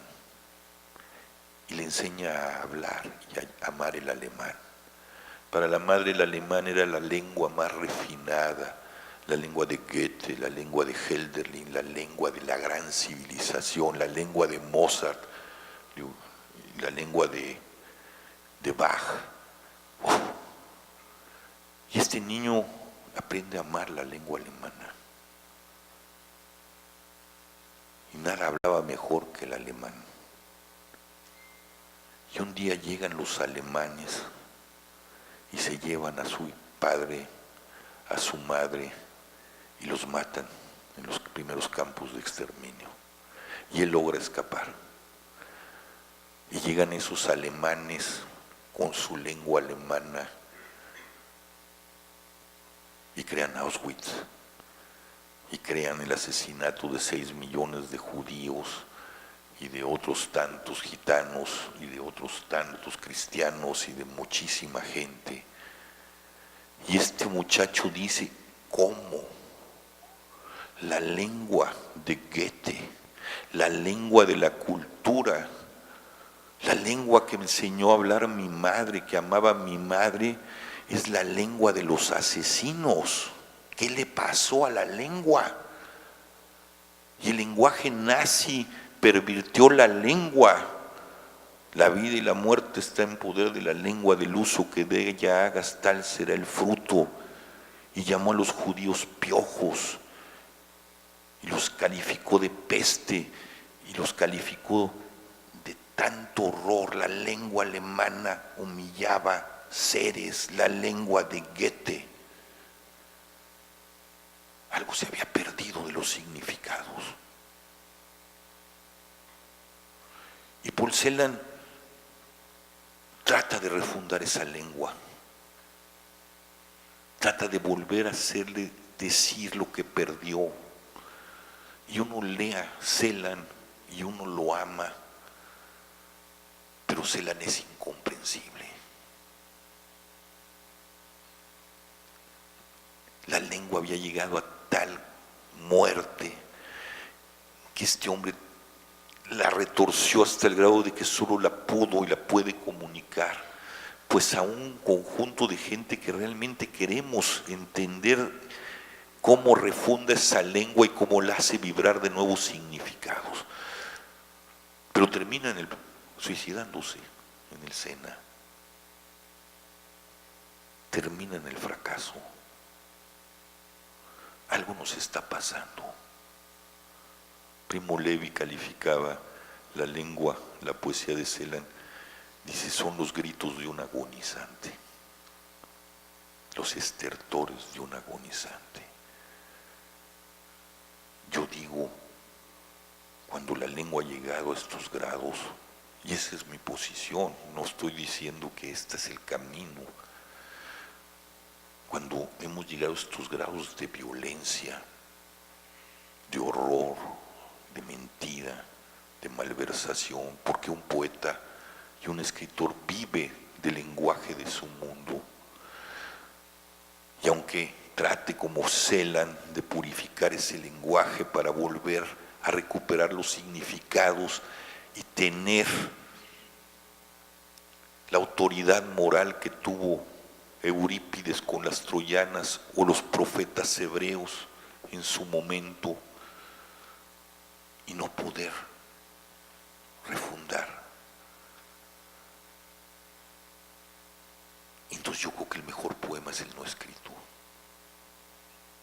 y le enseña a hablar y a amar el alemán. Para la madre el alemán era la lengua más refinada, la lengua de Goethe, la lengua de Hölderlin, la lengua de la gran civilización, la lengua de Mozart, la lengua de Bach. Y este niño aprende a amar la lengua alemana. Y nada hablaba mejor que el alemán. Y un día llegan los alemanes y se llevan a su padre, a su madre, y los matan en los primeros campos de exterminio. Y él logra escapar. Y llegan esos alemanes con su lengua alemana y crean Auschwitz. y crean el asesinato de 6 millones de judíos y de otros tantos gitanos y de otros tantos cristianos y de muchísima gente. Y este muchacho dice, ¿cómo? La lengua de Goethe, la lengua de la cultura, la lengua que me enseñó a hablar mi madre, que amaba a mi madre, es la lengua de los asesinos. ¿Qué le pasó a la lengua? Y el lenguaje nazi pervirtió la lengua. La vida y la muerte está en poder de la lengua, del uso que de ella hagas, tal será el fruto. Y llamó a los judíos piojos, y los calificó de peste, y los calificó de tanto horror. La lengua alemana humillaba seres, la lengua de Goethe. Algo se había perdido de los significados. Y Paul Celan trata de refundar esa lengua, trata de volver a hacerle decir lo que perdió. Y uno lee a Celan y uno lo ama, pero Celan es incomprensible. La lengua había llegado a tal muerte que este hombre la retorció hasta el grado de que solo la pudo y la puede comunicar, pues a un conjunto de gente que realmente queremos entender cómo refunda esa lengua y cómo la hace vibrar de nuevos significados. Pero termina suicidándose en el Sena, termina en el fracaso. Algo nos está pasando. Primo Levi calificaba la lengua, la poesía de Celan, dice, son los gritos de un agonizante, los estertores de un agonizante. Yo digo, cuando la lengua ha llegado a estos grados, y esa es mi posición, no estoy diciendo que este es el camino, cuando hemos llegado a estos grados de violencia, de horror, de mentira, de malversación, porque un poeta y un escritor vive del lenguaje de su mundo, y aunque trate como Celan de purificar ese lenguaje para volver a recuperar los significados y tener la autoridad moral que tuvo Eurípides con las troyanas o los profetas hebreos en su momento, y no poder refundar. Entonces yo creo que el mejor poema es el no escrito,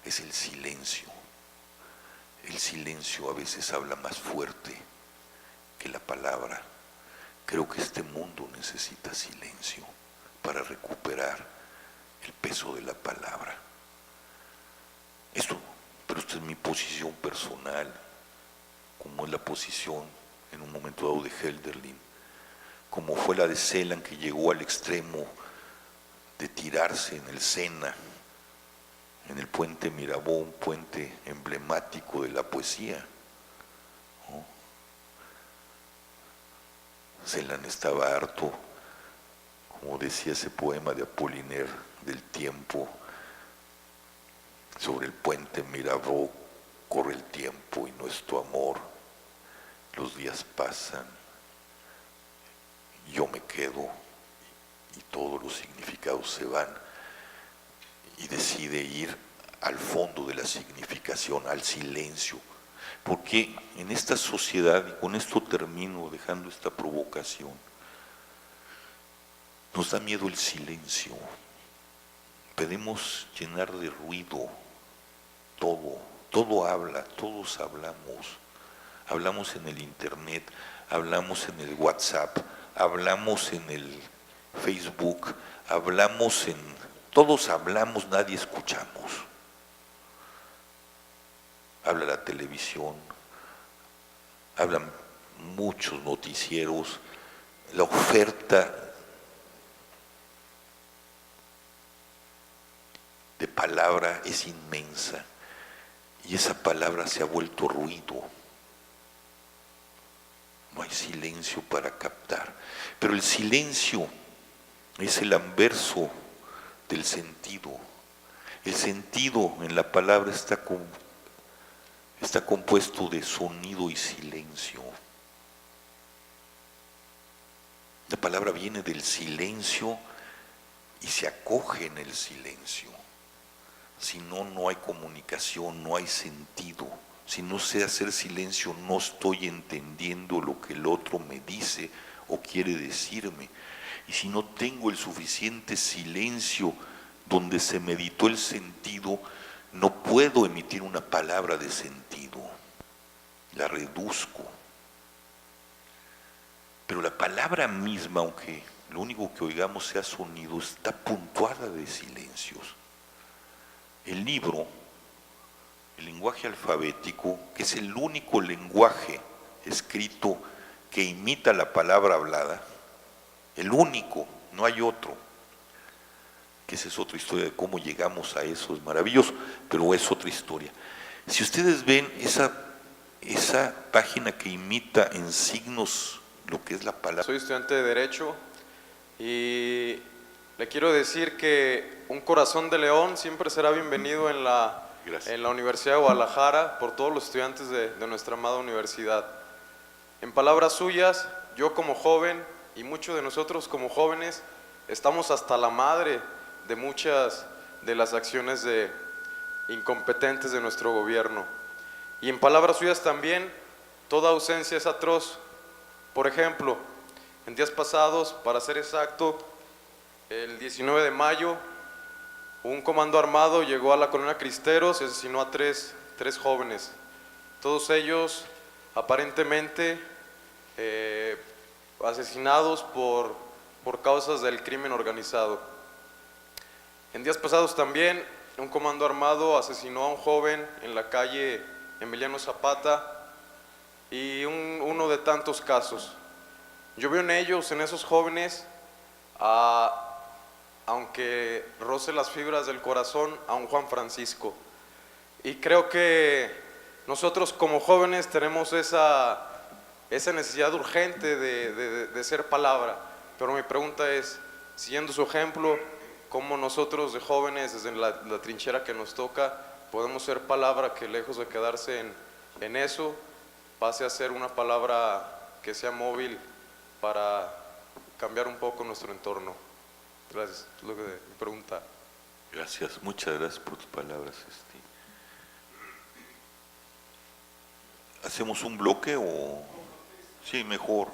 es el silencio. El silencio a veces habla más fuerte que la palabra. Creo que este mundo necesita silencio para recuperar el peso de la palabra. Pero esta es mi posición personal, como es la posición en un momento dado de Hölderlin, como fue la de Celan, que llegó al extremo de tirarse en el Sena, en el puente Mirabeau, un puente emblemático de la poesía, ¿no? Celan estaba harto, como decía ese poema de Apollinaire, del tiempo. Sobre el puente Mirabeau corre el tiempo y nuestro amor, los días pasan, yo me quedo y todos los significados se van, y decide ir al fondo de la significación, al silencio, porque en esta sociedad, y con esto termino dejando esta provocación, nos da miedo el silencio. Podemos llenar de ruido todo habla, todos hablamos en el internet, hablamos en el WhatsApp, hablamos en el Facebook, todos hablamos, nadie escuchamos. Habla la televisión, hablan muchos noticieros, la oferta de palabra es inmensa, y esa palabra se ha vuelto ruido. No hay silencio para captar, pero el silencio es el anverso del sentido. El sentido en la palabra está compuesto de sonido y silencio. La palabra viene del silencio y se acoge en el silencio. Si no, no hay comunicación, no hay sentido. Si no sé hacer silencio, no estoy entendiendo lo que el otro me dice o quiere decirme. Y si no tengo el suficiente silencio donde se meditó el sentido, no puedo emitir una palabra de sentido. La reduzco. Pero la palabra misma, aunque lo único que oigamos sea sonido, está puntuada de silencios. El libro, el lenguaje alfabético, que es el único lenguaje escrito que imita la palabra hablada, el único, no hay otro, que esa es otra historia de cómo llegamos a eso, es maravilloso, pero es otra historia. Si ustedes ven esa página que imita en signos lo que es la palabra. Soy estudiante de Derecho y le quiero decir que un corazón de león siempre será bienvenido en la Universidad de Guadalajara por todos los estudiantes de nuestra amada universidad. En palabras suyas, yo como joven y muchos de nosotros como jóvenes estamos hasta la madre de muchas de las acciones incompetentes de nuestro gobierno. Y en palabras suyas también, toda ausencia es atroz. Por ejemplo, en días pasados, para ser exacto, el 19 de mayo, un comando armado llegó a la colonia Cristeros y asesinó a tres jóvenes. Todos ellos aparentemente asesinados por causas del crimen organizado. En días pasados también, un comando armado asesinó a un joven en la calle Emiliano Zapata, y uno de tantos casos. Yo veo en ellos, en esos jóvenes, aunque roce las fibras del corazón, a un Juan Francisco. Y creo que nosotros como jóvenes tenemos esa necesidad urgente de ser palabra. Pero mi pregunta es, siguiendo su ejemplo, ¿cómo nosotros de jóvenes, desde la trinchera que nos toca, podemos ser palabra que lejos de quedarse en eso, pase a ser una palabra que sea móvil para cambiar un poco nuestro entorno? Gracias, es lo que me pregunta. Gracias, muchas gracias por tus palabras. ¿Hacemos un bloque o...? Sí, mejor.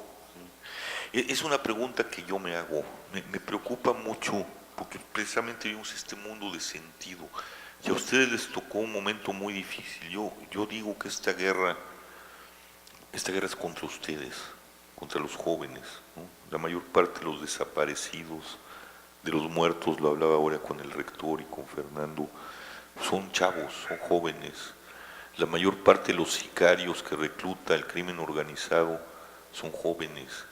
Es una pregunta que yo me hago, me preocupa mucho, porque precisamente vivimos este mundo de sentido, y a ustedes les tocó un momento muy difícil. Yo digo que esta guerra es contra ustedes, contra los jóvenes, ¿no? La mayor parte de los desaparecidos, de los muertos, lo hablaba ahora con el rector y con Fernando, son chavos, son jóvenes. La mayor parte de los sicarios que recluta el crimen organizado son jóvenes.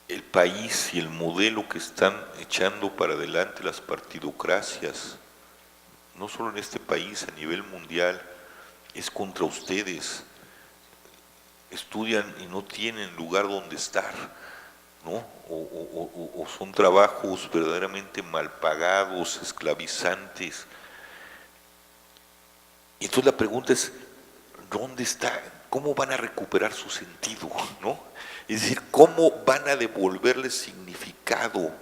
El país y el modelo que están echando para adelante las partidocracias, no solo en este país, a nivel mundial, es contra ustedes. Estudian y no tienen lugar donde estar, ¿no? O son trabajos verdaderamente mal pagados, esclavizantes. Y entonces la pregunta es, ¿dónde está? ¿Cómo van a recuperar su sentido, ¿no? Es decir, ¿cómo van a devolverle significado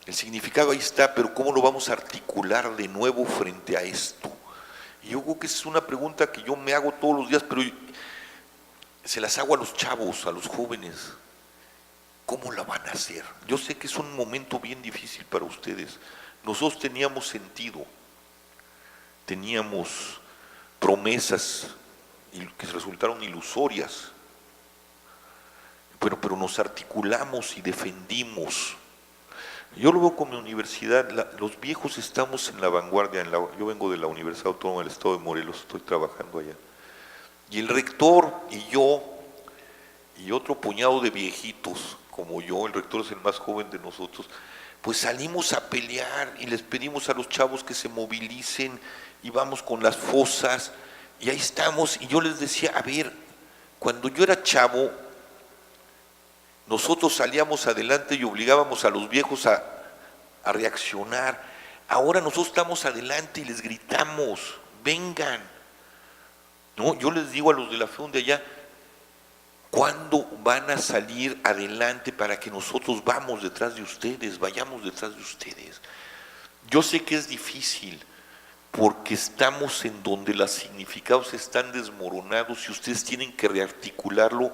el significado ahí está, pero ¿cómo lo vamos a articular de nuevo frente a esto? Y yo creo que esa es una pregunta que yo me hago todos los días, pero se las hago a los chavos, a los jóvenes. ¿Cómo la van a hacer? Yo sé que es un momento bien difícil para ustedes. Nosotros teníamos sentido, teníamos promesas que resultaron ilusorias, pero nos articulamos y defendimos. Yo lo veo con mi universidad, los viejos estamos en la vanguardia, yo vengo de la Universidad Autónoma del Estado de Morelos, estoy trabajando allá, y el rector y yo, y otro puñado de viejitos como yo, el rector es el más joven de nosotros, pues salimos a pelear y les pedimos a los chavos que se movilicen y vamos con las fosas, y ahí estamos, y yo les decía, a ver, cuando yo era chavo, nosotros salíamos adelante y obligábamos a los viejos a reaccionar. Ahora nosotros estamos adelante y les gritamos, vengan. No, yo les digo a los de la FEUN de allá, ¿cuándo van a salir adelante para que nosotros vamos detrás de ustedes, vayamos detrás de ustedes? Yo sé que es difícil, porque estamos en donde los significados están desmoronados y ustedes tienen que rearticularlo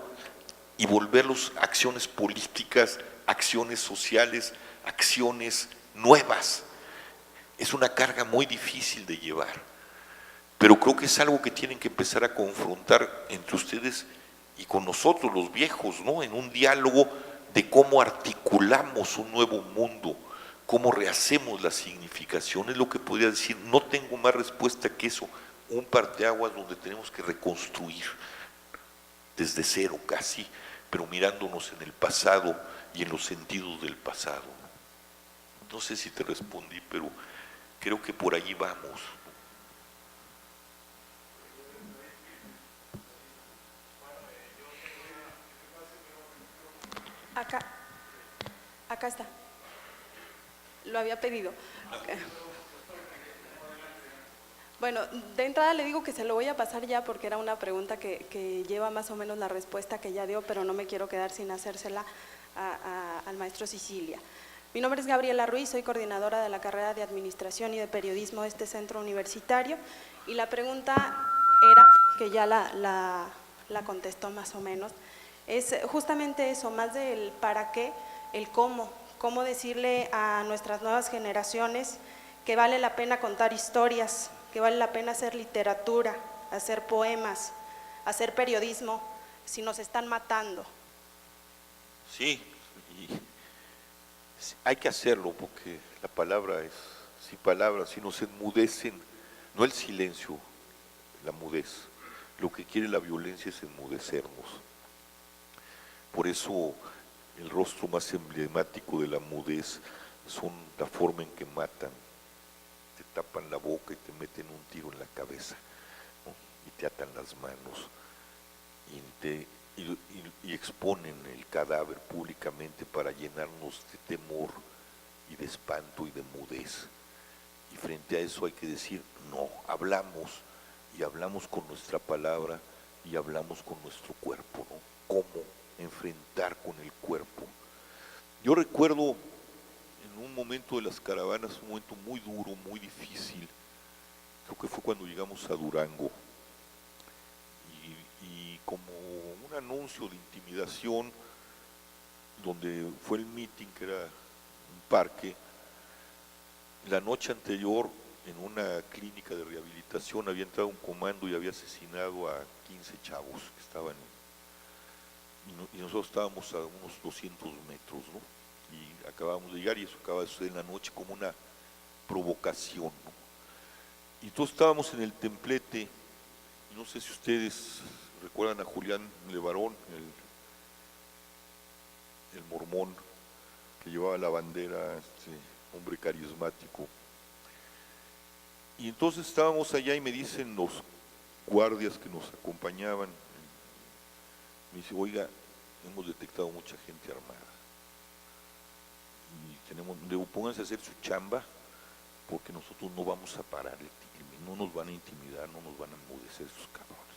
y volverlos acciones políticas, acciones sociales, acciones nuevas. Es una carga muy difícil de llevar, pero creo que es algo que tienen que empezar a confrontar entre ustedes y con nosotros los viejos, ¿no? En un diálogo de cómo articulamos un nuevo mundo, cómo rehacemos la significación. Es lo que podría decir, no tengo más respuesta que eso, un parteaguas donde tenemos que reconstruir desde cero casi, pero mirándonos en el pasado y en los sentidos del pasado. No sé si te respondí, pero creo que por allí vamos. Acá está. Lo había pedido. Bueno, de entrada le digo que se lo voy a pasar ya porque era una pregunta que lleva más o menos la respuesta que ya dio, pero no me quiero quedar sin hacérsela al maestro Sicilia. Mi nombre es Gabriela Ruiz, soy coordinadora de la carrera de Administración y de Periodismo de este centro universitario, y la pregunta era, que ya la contestó más o menos, es justamente eso, más del para qué, el cómo decirle a nuestras nuevas generaciones que vale la pena contar historias, que vale la pena hacer literatura, hacer poemas, hacer periodismo, si nos están matando. Sí, y hay que hacerlo porque la palabra es, sin palabras, si nos enmudecen, no el silencio, la mudez, lo que quiere la violencia es enmudecernos. Por eso el rostro más emblemático de la mudez son la forma en que matan, te tapan la boca y te meten un tiro en la cabeza, ¿no? Y te atan las manos y exponen el cadáver públicamente para llenarnos de temor y de espanto y de mudez. Y frente a eso hay que decir, no, hablamos, y hablamos con nuestra palabra y hablamos con nuestro cuerpo, ¿no? ¿Cómo enfrentar con el cuerpo? Yo recuerdo en un momento de las caravanas, un momento muy duro, muy difícil, creo que fue cuando llegamos a Durango, y como un anuncio de intimidación, donde fue el meeting, que era un parque, la noche anterior en una clínica de rehabilitación había entrado un comando y había asesinado a 15 chavos que estaban, y nosotros estábamos a unos 200 metros, ¿no? Y acabamos de llegar, y eso acaba de suceder en la noche como una provocación, ¿no? Y todos estábamos en el templete, y no sé si ustedes recuerdan a Julián Levarón, el mormón que llevaba la bandera, hombre carismático. Y entonces estábamos allá y me dicen los guardias que nos acompañaban, me dice, oiga, hemos detectado mucha gente armada y digo, pónganse a hacer su chamba porque nosotros no vamos a parar el crimen, no nos van a intimidar, no nos van a enmudecer esos cabrones.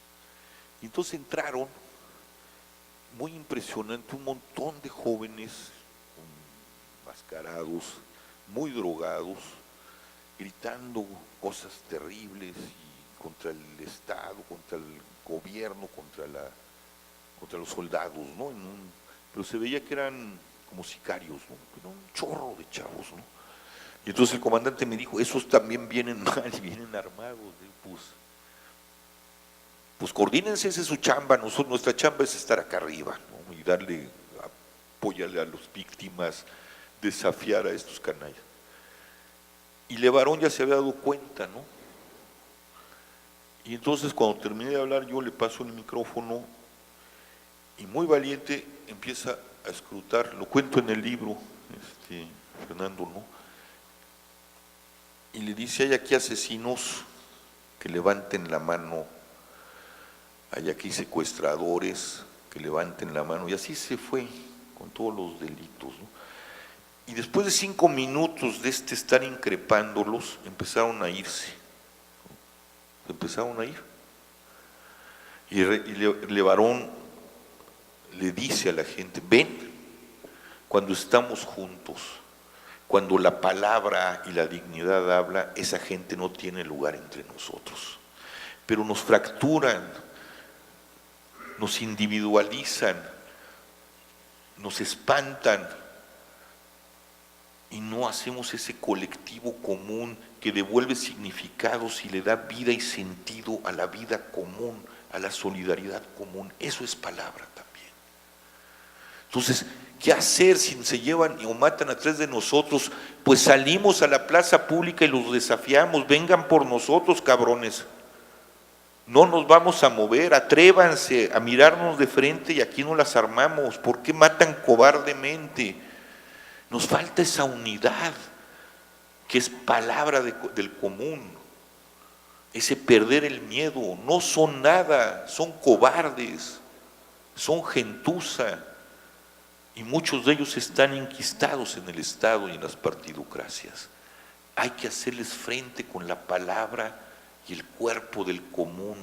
Y entonces entraron, muy impresionante, un montón de jóvenes mascarados, muy drogados, gritando cosas terribles y contra el Estado, contra el gobierno, contra los soldados, ¿no? Pero se veía que eran como sicarios, ¿no? Pero un chorro de chavos, ¿no? Y entonces el comandante me dijo, esos también vienen mal y vienen armados. Pues coordínense, esa es su chamba, nuestra chamba es estar acá arriba, ¿no? Y apoyarle a las víctimas, desafiar a estos canallas. Y Levarón ya se había dado cuenta, ¿no? Y entonces cuando terminé de hablar yo le paso el micrófono y muy valiente empieza a escrutar, lo cuento en el libro, Fernando, ¿no? Y le dice, hay aquí asesinos que levanten la mano. Hay aquí secuestradores, que levanten la mano. Y así se fue con todos los delitos, ¿no? Y después de 5 minutos de estar increpándolos, empezaron a irse. Empezaron a ir. Y Levarón le dice a la gente, ven, cuando estamos juntos, cuando la palabra y la dignidad habla, esa gente no tiene lugar entre nosotros. Pero nos fracturan, nos individualizan, nos espantan y no hacemos ese colectivo común que devuelve significados y le da vida y sentido a la vida común, a la solidaridad común. Eso es palabra también. Entonces, ¿qué hacer si se llevan o matan a 3 de nosotros? Pues salimos a la plaza pública y los desafiamos, vengan por nosotros, cabrones. No nos vamos a mover, atrévanse a mirarnos de frente y aquí no las armamos. ¿Por qué matan cobardemente? Nos falta esa unidad, que es palabra del común, ese perder el miedo. No son nada, son cobardes, son gentuza, y muchos de ellos están enquistados en el Estado y en las partidocracias. Hay que hacerles frente con la palabra y el cuerpo del común,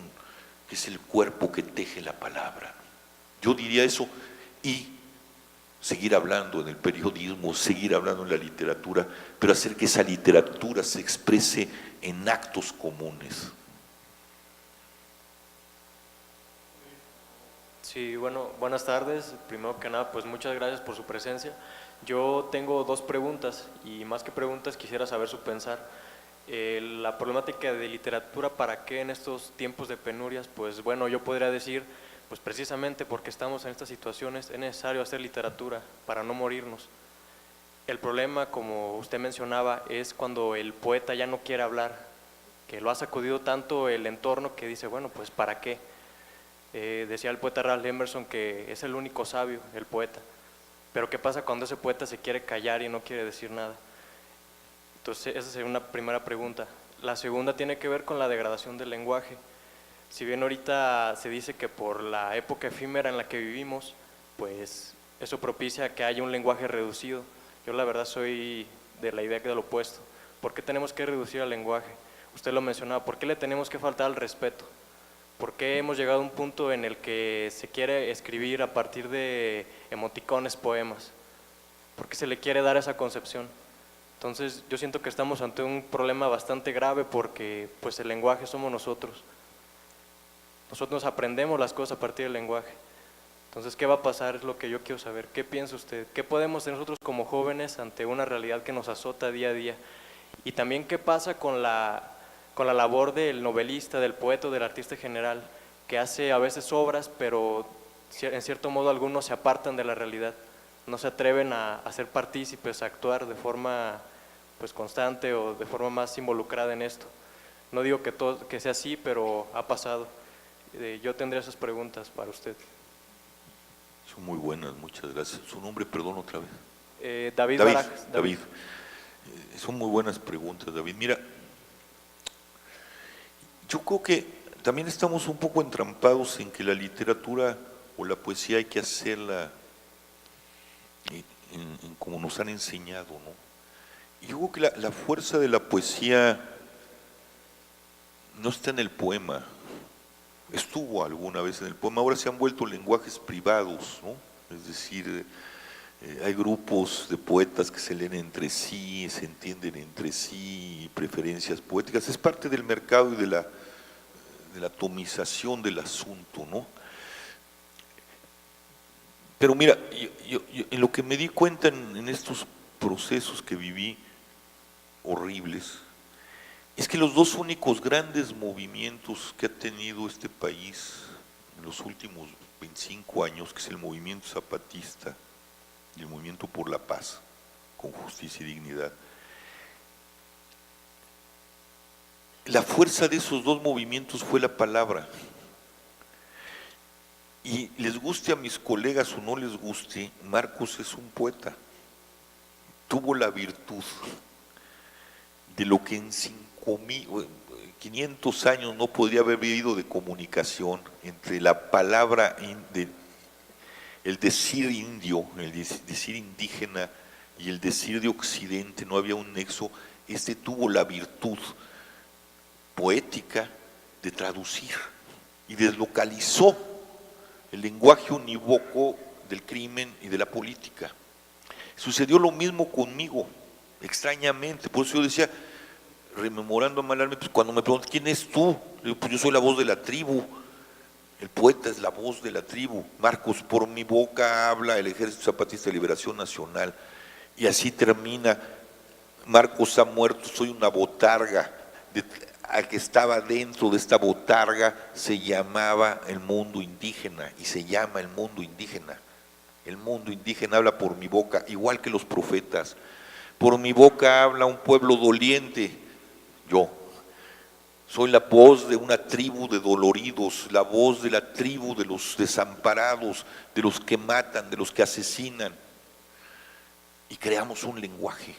que es el cuerpo que teje la palabra. Yo diría eso, y seguir hablando en el periodismo, seguir hablando en la literatura, pero hacer que esa literatura se exprese en actos comunes. Sí, bueno, buenas tardes. Primero que nada, pues muchas gracias por su presencia. Yo tengo 2 preguntas, y más que preguntas quisiera saber su pensar. La problemática de literatura, ¿para qué en estos tiempos de penurias? Pues bueno, yo podría decir, pues precisamente porque estamos en estas situaciones es necesario hacer literatura para no morirnos. El problema, como usted mencionaba, es cuando el poeta ya no quiere hablar, que lo ha sacudido tanto el entorno que dice, bueno, pues ¿para qué? Decía el poeta Ralph Emerson que es el único sabio, el poeta. Pero ¿qué pasa cuando ese poeta se quiere callar y no quiere decir nada? Entonces esa sería una primera pregunta. La segunda tiene que ver con la degradación del lenguaje. Si bien ahorita se dice que por la época efímera en la que vivimos, pues eso propicia que haya un lenguaje reducido. Yo la verdad soy de la idea que del opuesto. ¿Por qué tenemos que reducir el lenguaje? Usted lo mencionaba, ¿por qué le tenemos que faltar al respeto? ¿Por qué hemos llegado a un punto en el que se quiere escribir a partir de emoticones, poemas? ¿Por qué se le quiere dar esa concepción? Entonces yo siento que estamos ante un problema bastante grave porque pues el lenguaje somos nosotros. Nosotros aprendemos las cosas a partir del lenguaje. Entonces, ¿qué va a pasar? Es lo que yo quiero saber. ¿Qué piensa usted? ¿Qué podemos hacer nosotros como jóvenes ante una realidad que nos azota día a día? Y también, ¿qué pasa con la labor del novelista, del poeta, del artista en general, que hace a veces obras, pero en cierto modo algunos se apartan de la realidad? No se atreven a ser partícipes, a actuar de forma pues constante o de forma más involucrada en esto. No digo que sea así, pero ha pasado. Yo tendría esas preguntas para usted. Son muy buenas, muchas gracias. Su nombre, perdón, otra vez. David Barajas. David. Son muy buenas preguntas, David. Mira, yo creo que también estamos un poco entrampados en que la literatura o la poesía hay que hacerla en como nos han enseñado, ¿no? Y yo creo que la fuerza de la poesía no está en el poema. Estuvo alguna vez en el poema, ahora se han vuelto lenguajes privados, ¿no? Es decir, hay grupos de poetas que se leen entre sí, se entienden entre sí, preferencias poéticas, es parte del mercado y de la atomización del asunto, ¿no? Pero mira, yo en lo que me di cuenta en estos procesos que viví horribles, es que los 2 únicos grandes movimientos que ha tenido este país en los últimos 25 años, que es el movimiento zapatista y el movimiento por la paz, con justicia y dignidad, la fuerza de esos 2 movimientos fue la palabra. Y les guste a mis colegas o no les guste, Marcos es un poeta, tuvo la virtud de lo que en 500 años no podría haber habido de comunicación entre la palabra, el decir indio, el decir indígena y el decir de Occidente, no había un nexo. Tuvo la virtud poética de traducir y deslocalizó el lenguaje unívoco del crimen y de la política. Sucedió lo mismo conmigo, extrañamente, por eso yo decía, rememorando a Malarmé, pues cuando me preguntan ¿quién es tú? Le digo, pues yo soy la voz de la tribu, el poeta es la voz de la tribu. Marcos, por mi boca habla el Ejército Zapatista de Liberación Nacional, y así termina. Marcos ha muerto, soy una botarga. Al que estaba dentro de esta botarga se llamaba el mundo indígena, y se llama el mundo indígena. El mundo indígena habla por mi boca, igual que los profetas. Por mi boca habla un pueblo doliente. Yo soy la voz de una tribu de doloridos, la voz de la tribu de los desamparados, de los que matan, de los que asesinan. Y creamos un lenguaje.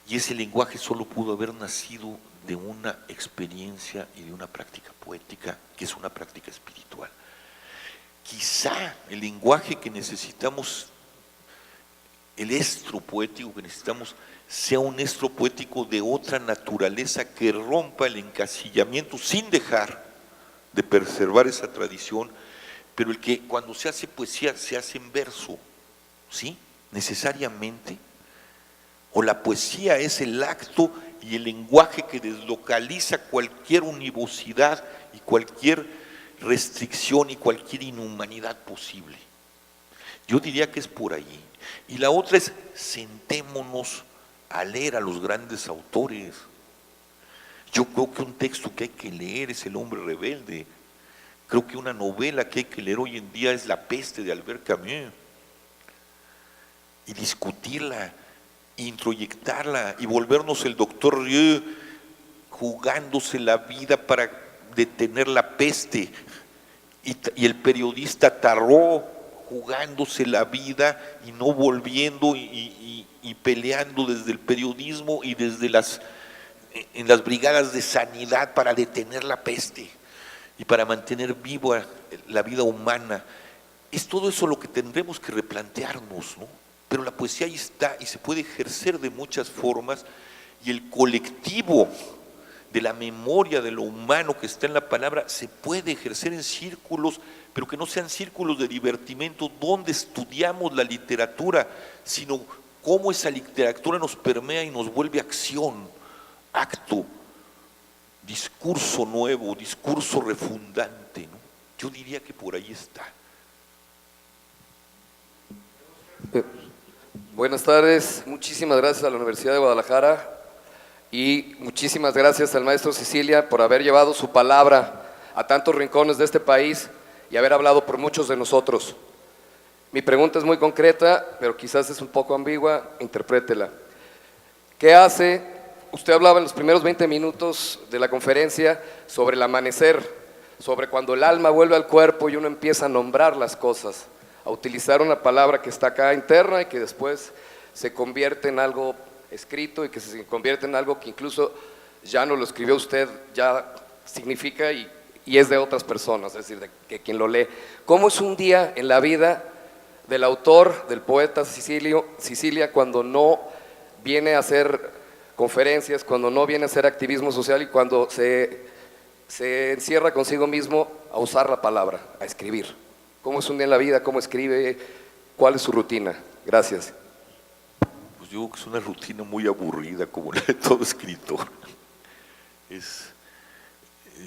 Y ese lenguaje solo pudo haber nacido de una experiencia y de una práctica poética, que es una práctica espiritual. Quizá el lenguaje que necesitamos, el estro poético que necesitamos, sea un estro poético de otra naturaleza que rompa el encasillamiento sin dejar de preservar esa tradición, pero el que cuando se hace poesía se hace en verso, ¿sí? Necesariamente. O la poesía es el acto y el lenguaje que deslocaliza cualquier univocidad y cualquier restricción y cualquier inhumanidad posible. Yo diría que es por allí. Y la otra es, sentémonos a leer a los grandes autores. Yo creo que un texto que hay que leer es El hombre rebelde. Creo que una novela que hay que leer hoy en día es La peste de Albert Camus. Y discutirla, introyectarla y volvernos el doctor Rieu jugándose la vida para detener la peste, y el periodista Tarró jugándose la vida y no volviendo y peleando desde el periodismo y desde en las brigadas de sanidad para detener la peste y para mantener viva la vida humana. Es todo eso lo que tendremos que replantearnos, ¿no? Pero la poesía ahí está y se puede ejercer de muchas formas, y el colectivo de la memoria de lo humano que está en la palabra se puede ejercer en círculos, pero que no sean círculos de divertimento donde estudiamos la literatura, sino cómo esa literatura nos permea y nos vuelve acción, acto, discurso nuevo, discurso refundante, ¿no? Yo diría que por ahí está. Buenas tardes, muchísimas gracias a la Universidad de Guadalajara y muchísimas gracias al maestro Sicilia por haber llevado su palabra a tantos rincones de este país y haber hablado por muchos de nosotros. Mi pregunta es muy concreta, pero quizás es un poco ambigua, interprétela. ¿Qué hace? Usted hablaba en los primeros 20 minutos de la conferencia sobre el amanecer, sobre cuando el alma vuelve al cuerpo y uno empieza a nombrar las cosas, a utilizar una palabra que está acá interna y que después se convierte en algo escrito y que se convierte en algo que incluso ya no lo escribió usted, ya significa y es de otras personas, es decir, de que quien lo lee. ¿Cómo es un día en la vida del autor, del poeta Sicilia, cuando no viene a hacer conferencias, cuando no viene a hacer activismo social y cuando se encierra consigo mismo a usar la palabra, a escribir? ¿Cómo es un día en la vida? ¿Cómo escribe? ¿Cuál es su rutina? Gracias. Pues yo creo que es una rutina muy aburrida, como la de todo escritor.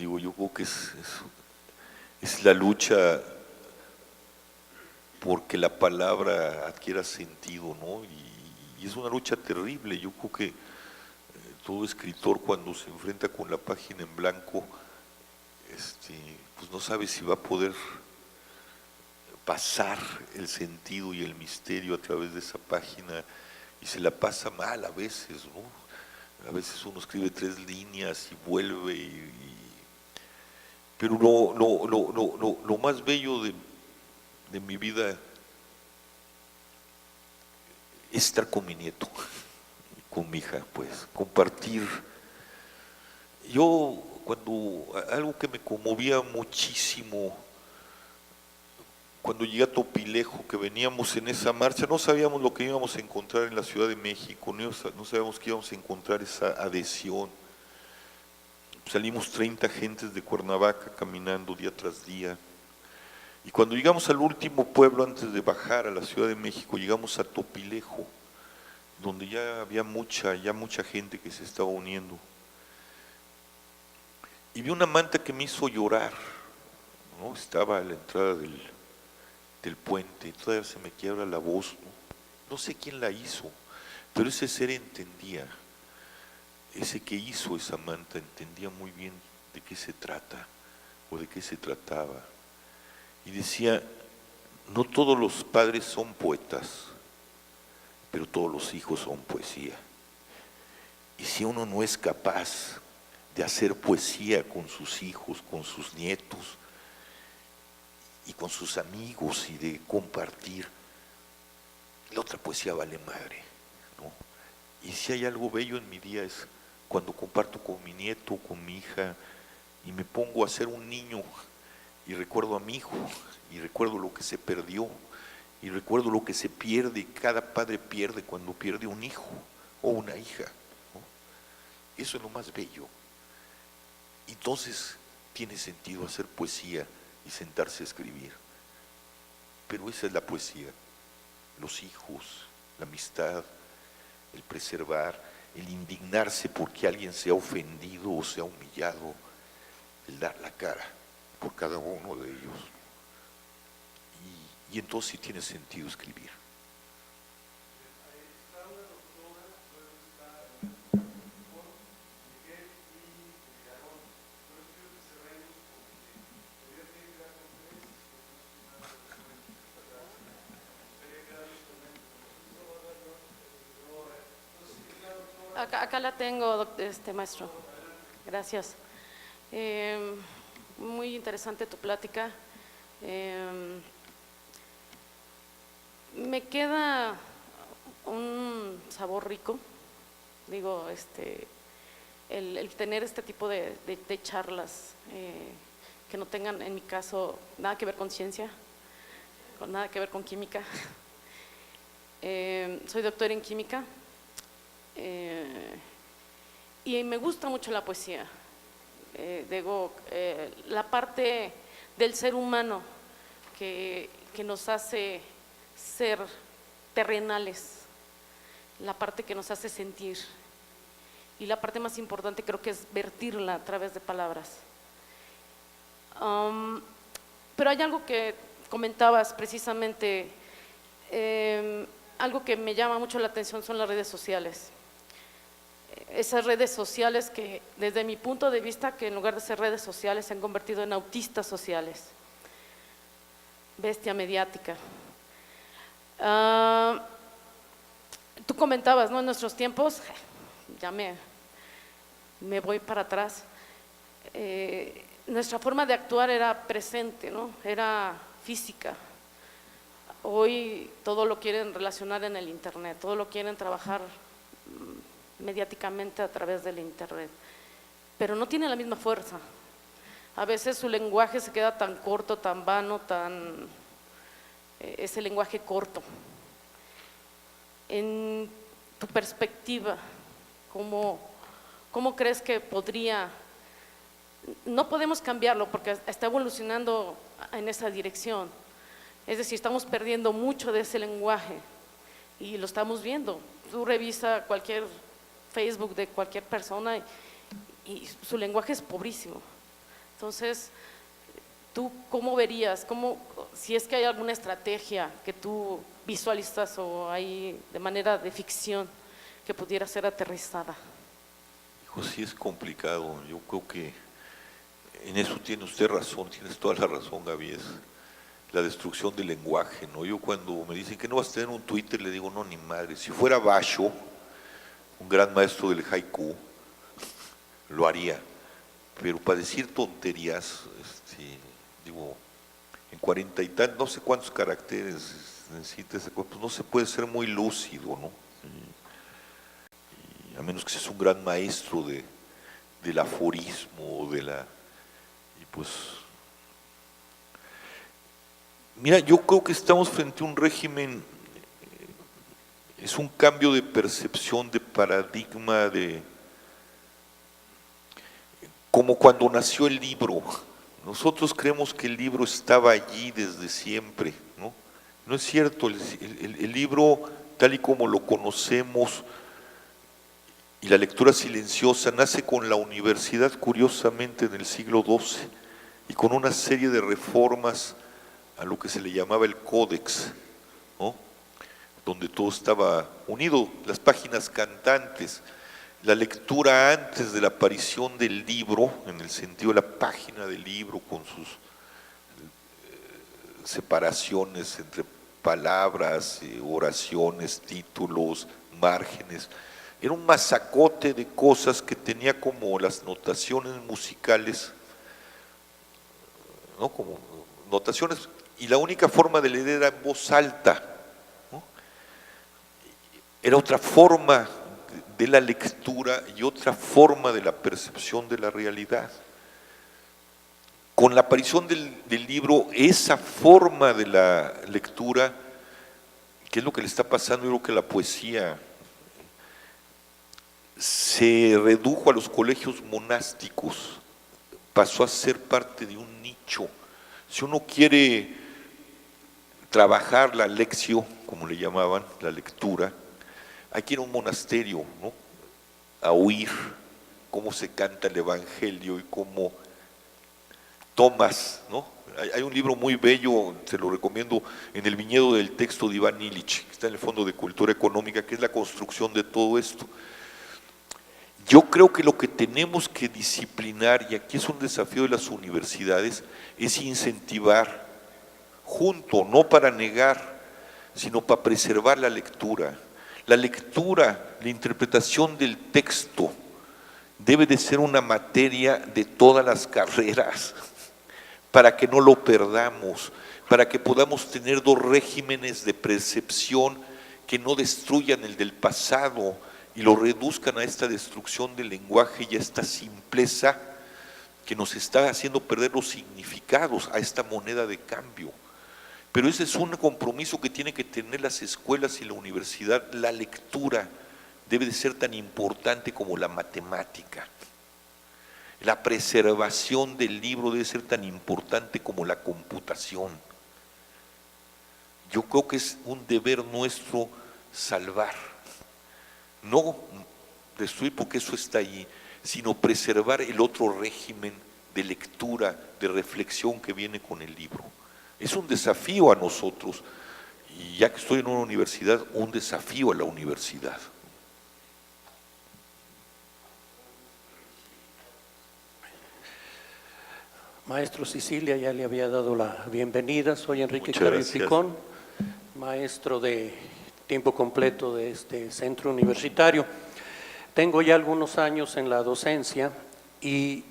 Yo creo que es la lucha porque la palabra adquiera sentido, ¿no? Y es una lucha terrible. Yo creo que todo escritor, cuando se enfrenta con la página en blanco, pues no sabe si va a poder pasar el sentido y el misterio a través de esa página, y se la pasa mal a veces, ¿no? A veces uno escribe 3 líneas y vuelve, pero lo más bello de mi vida es estar con mi nieto. con mi hija, pues, compartir. Yo, algo que me conmovía muchísimo, cuando llegué a Topilejo, que veníamos en esa marcha, no sabíamos lo que íbamos a encontrar en la Ciudad de México, no sabíamos que íbamos a encontrar esa adhesión. Salimos 30 gentes de Cuernavaca caminando día tras día. Y cuando llegamos al último pueblo antes de bajar a la Ciudad de México, llegamos a Topilejo, donde ya había mucha gente que se estaba uniendo. Y vi una manta que me hizo llorar, ¿no? Estaba a la entrada del puente, todavía se me quiebra la voz, no sé quién la hizo, pero ese ser entendía, ese que hizo esa manta entendía muy bien de qué se trata o de qué se trataba. Y decía, no todos los padres son poetas, pero todos los hijos son poesía. Y si uno no es capaz de hacer poesía con sus hijos, con sus nietos y con sus amigos y de compartir, la otra poesía vale madre, ¿no? Y si hay algo bello en mi día es cuando comparto con mi nieto, con mi hija, y me pongo a ser un niño y recuerdo a mi hijo, y recuerdo lo que se perdió, y recuerdo lo que se pierde, cada padre pierde cuando pierde un hijo o una hija, ¿no? Eso es lo más bello. Entonces tiene sentido hacer poesía y sentarse a escribir. Pero esa es la poesía, los hijos, la amistad, el preservar, el indignarse porque alguien se ha ofendido o se ha humillado, el dar la cara por cada uno de ellos. Y entonces sí tiene sentido escribir. Acá la tengo, maestro. Gracias. Muy interesante tu plática. Me queda un sabor rico, digo, el tener este tipo de charlas que no tengan, en mi caso, nada que ver con ciencia, nada que ver con química. Soy doctora en química. Y me gusta mucho la poesía, digo, la parte del ser humano que nos hace ser terrenales, la parte que nos hace sentir, y la parte más importante creo que es vertirla a través de palabras. Pero hay algo que comentabas precisamente, algo que me llama mucho la atención son las redes sociales. Esas redes sociales que, desde mi punto de vista, que en lugar de ser redes sociales se han convertido en autistas sociales, bestia mediática. Tú comentabas, ¿no? En nuestros tiempos, ya me voy para atrás, nuestra forma de actuar era presente, ¿no? Era física. Hoy todo lo quieren relacionar en el internet, todo lo quieren trabajar mediáticamente a través del internet, pero no tiene la misma fuerza. A veces su lenguaje se queda tan corto, tan vano, ese lenguaje corto. En tu perspectiva, ¿cómo crees que podría? No podemos cambiarlo porque está evolucionando en esa dirección, es decir, estamos perdiendo mucho de ese lenguaje y lo estamos viendo. Tú revisa cualquier Facebook de cualquier persona y su lenguaje es pobrísimo. Entonces, ¿tú cómo verías, si es que hay alguna estrategia que tú visualizas o hay de manera de ficción que pudiera ser aterrizada? Hijo, sí es complicado. Yo creo que en eso tiene usted razón, tienes toda la razón, Gaby, es la destrucción del lenguaje, ¿no? Yo cuando me dicen que no vas a tener un Twitter, le digo, no, ni madre. Si fuera Basho, un gran maestro del haiku, lo haría, pero para decir tonterías, digo, en 40 y tantos, no sé cuántos caracteres necesitas, pues no se puede ser muy lúcido, ¿no? a menos que seas un gran maestro del aforismo o y pues, mira, yo creo que estamos frente a un régimen, es un cambio de percepción, de paradigma, como cuando nació el libro. Nosotros creemos que el libro estaba allí desde siempre, ¿no? No es cierto, el libro, tal y como lo conocemos, y la lectura silenciosa, nace con la universidad, curiosamente, en el siglo XII, y con una serie de reformas a lo que se le llamaba el Códex, ¿no? Donde todo estaba unido, las páginas cantantes, la lectura antes de la aparición del libro, en el sentido de la página del libro, con sus separaciones entre palabras, oraciones, títulos, márgenes. Era un masacote de cosas que tenía como las notaciones musicales, ¿no? Como notaciones, y la única forma de leer era en voz alta, ¿no? Era otra forma de la lectura y otra forma de la percepción de la realidad. Con la aparición del libro, esa forma de la lectura, ¿qué es lo que le está pasando? Yo creo que la poesía se redujo a los colegios monásticos, pasó a ser parte de un nicho. Si uno quiere trabajar la lección, como le llamaban, la lectura, hay que ir a un monasterio, ¿no? A oír cómo se canta el Evangelio y cómo tomas, ¿no? Hay un libro muy bello, se lo recomiendo, En el viñedo del texto de Iván Illich, que está en el Fondo de Cultura Económica, que es la construcción de todo esto. Yo creo que lo que tenemos que disciplinar, y aquí es un desafío de las universidades, es incentivar junto, no para negar, sino para preservar la lectura. La lectura, la interpretación del texto debe de ser una materia de todas las carreras, para que no lo perdamos, para que podamos tener dos regímenes de percepción que no destruyan el del pasado y lo reduzcan a esta destrucción del lenguaje y a esta simpleza que nos está haciendo perder los significados, a esta moneda de cambio. Pero ese es un compromiso que tienen que tener las escuelas y la universidad. La lectura debe de ser tan importante como la matemática. La preservación del libro debe ser tan importante como la computación. Yo creo que es un deber nuestro salvar, no destruir porque eso está allí, sino preservar el otro régimen de lectura, de reflexión que viene con el libro. Es un desafío a nosotros, y ya que estoy en una universidad, un desafío a la universidad. Maestro Sicilia, ya le había dado la bienvenida. Soy Enrique Muchas Carrillo gracias. Picón, maestro de tiempo completo de este centro universitario. Tengo ya algunos años en la docencia y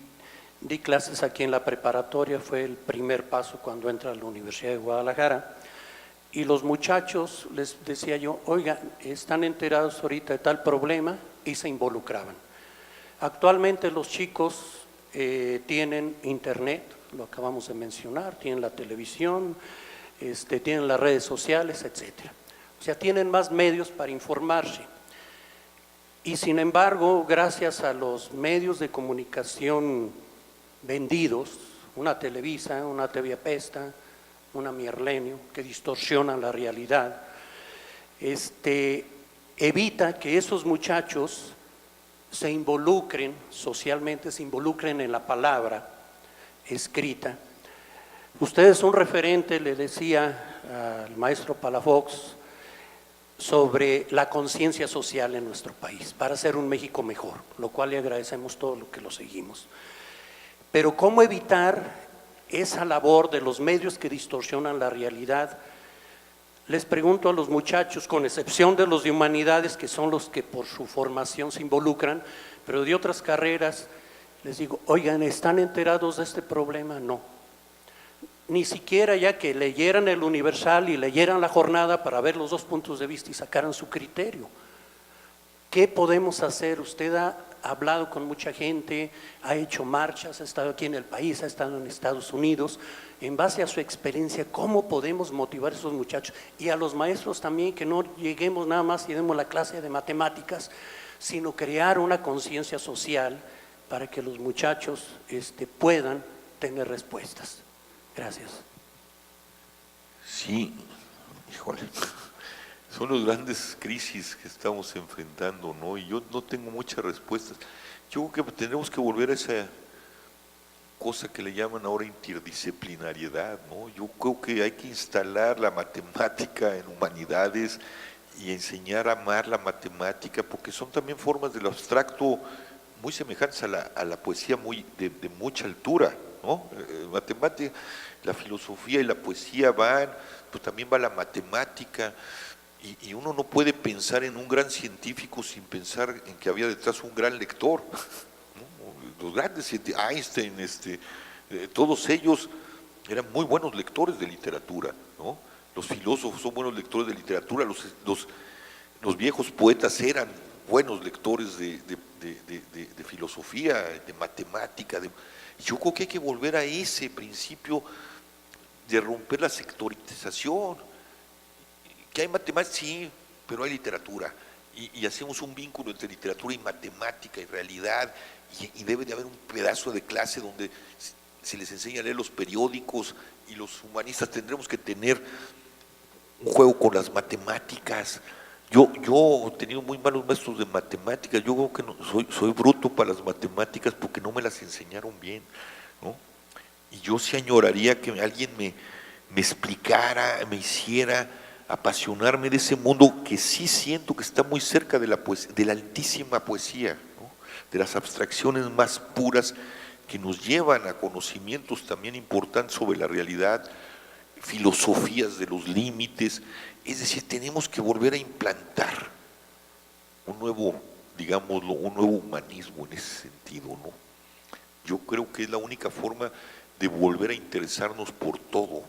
di clases aquí en la preparatoria. Fue el primer paso cuando entra a la Universidad de Guadalajara. Y los muchachos, les decía yo, oigan, ¿están enterados ahorita de tal problema? Y se involucraban. Actualmente los chicos tienen internet, lo acabamos de mencionar, tienen la televisión, tienen las redes sociales, etcétera. O sea, tienen más medios para informarse. Y sin embargo, gracias a los medios de comunicación vendidos, una Televisa, una TV Apesta, una Mierlenio, que distorsionan la realidad, evita que esos muchachos se involucren socialmente, se involucren en la palabra escrita. Usted es un referente, le decía al maestro Palafox, sobre la conciencia social en nuestro país, para hacer un México mejor, lo cual le agradecemos todo lo que lo seguimos. Pero ¿cómo evitar esa labor de los medios que distorsionan la realidad? Les pregunto a los muchachos, con excepción de los de humanidades, que son los que por su formación se involucran, pero de otras carreras, les digo, oigan, ¿están enterados de este problema? No. Ni siquiera ya que leyeran el Universal y leyeran La Jornada para ver los dos puntos de vista y sacaran su criterio. ¿Qué podemos hacer? Usted ha hablado con mucha gente, ha hecho marchas, ha estado aquí en el país, ha estado en Estados Unidos. En base a su experiencia, ¿cómo podemos motivar a esos muchachos? Y a los maestros también, que no lleguemos nada más y demos la clase de matemáticas, sino crear una conciencia social para que los muchachos puedan tener respuestas. Gracias. Sí, híjole, son las grandes crisis que estamos enfrentando, ¿no? Y yo no tengo muchas respuestas. Yo creo que tendremos que volver a esa cosa que le llaman ahora interdisciplinariedad, ¿no? Yo creo que hay que instalar la matemática en humanidades y enseñar a amar la matemática, porque son también formas del abstracto muy semejantes a la poesía de mucha altura, ¿no? Matemática, la filosofía y la poesía van, pues también va la matemática, y uno no puede pensar en un gran científico sin pensar en que había detrás un gran lector, ¿no? Los grandes científicos, Einstein, todos ellos eran muy buenos lectores de literatura, ¿no? Los filósofos son buenos lectores de literatura, los viejos poetas eran buenos lectores de filosofía, de matemática. Yo creo que hay que volver a ese principio de romper la sectorización. Que hay matemáticas, sí, pero hay literatura. Y hacemos un vínculo entre literatura y matemática y realidad. Y debe de haber un pedazo de clase donde se les enseña a leer los periódicos, y los humanistas tendremos que tener un juego con las matemáticas. Yo he tenido muy malos maestros de matemáticas. Yo creo que soy bruto para las matemáticas porque no me las enseñaron bien, ¿no? Y yo sí añoraría que alguien me explicara, me hiciera apasionarme de ese mundo que sí siento que está muy cerca de la altísima poesía, ¿no? De las abstracciones más puras que nos llevan a conocimientos también importantes sobre la realidad, filosofías de los límites. Es decir, tenemos que volver a implantar un nuevo, digámoslo, un nuevo humanismo en ese sentido, ¿no? Yo creo que es la única forma de volver a interesarnos por todo,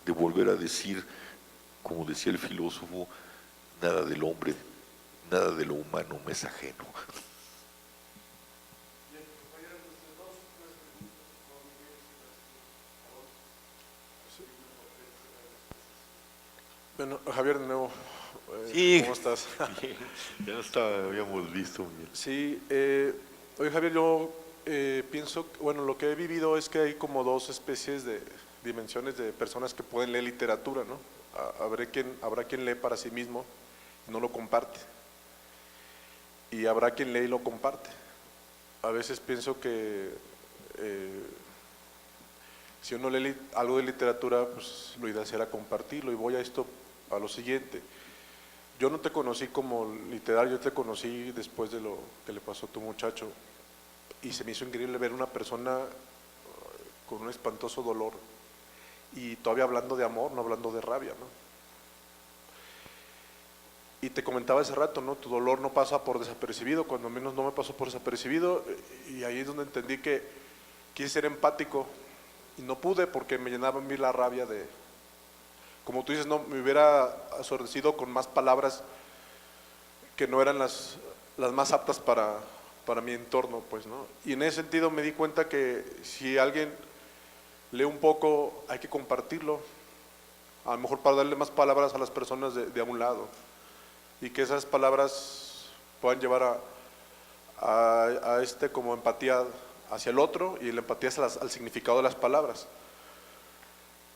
de volver a decir, como decía el filósofo, nada del hombre, nada de lo humano me es ajeno. Bueno, Javier, de nuevo, Sí, ¿cómo estás? ya no habíamos visto, Miguel. Sí, oye Javier, yo pienso, bueno, lo que he vivido es que hay como dos especies de dimensiones de personas que pueden leer literatura, ¿no? Habrá quien lee para sí mismo y no lo comparte, y habrá quien lee y lo comparte. A veces pienso que si uno lee algo de literatura, pues lo ideal será compartirlo, y voy a lo siguiente. Yo no te conocí como literario, yo te conocí después de lo que le pasó a tu muchacho, y se me hizo increíble ver una persona con un espantoso dolor, y todavía hablando de amor, no hablando de rabia, ¿no? Y te comentaba hace rato, ¿no? Tu dolor no pasa por desapercibido, cuando menos no me pasó por desapercibido, y ahí es donde entendí que quise ser empático, y no pude porque me llenaba a mí la rabia de, como tú dices, no, me hubiera asordecido con más palabras que no eran las más aptas para mi entorno, pues, ¿no? Y en ese sentido me di cuenta que si alguien lee un poco, hay que compartirlo, a lo mejor para darle más palabras a las personas de a un lado, y que esas palabras puedan llevar a como empatía hacia el otro, y la empatía es al significado de las palabras.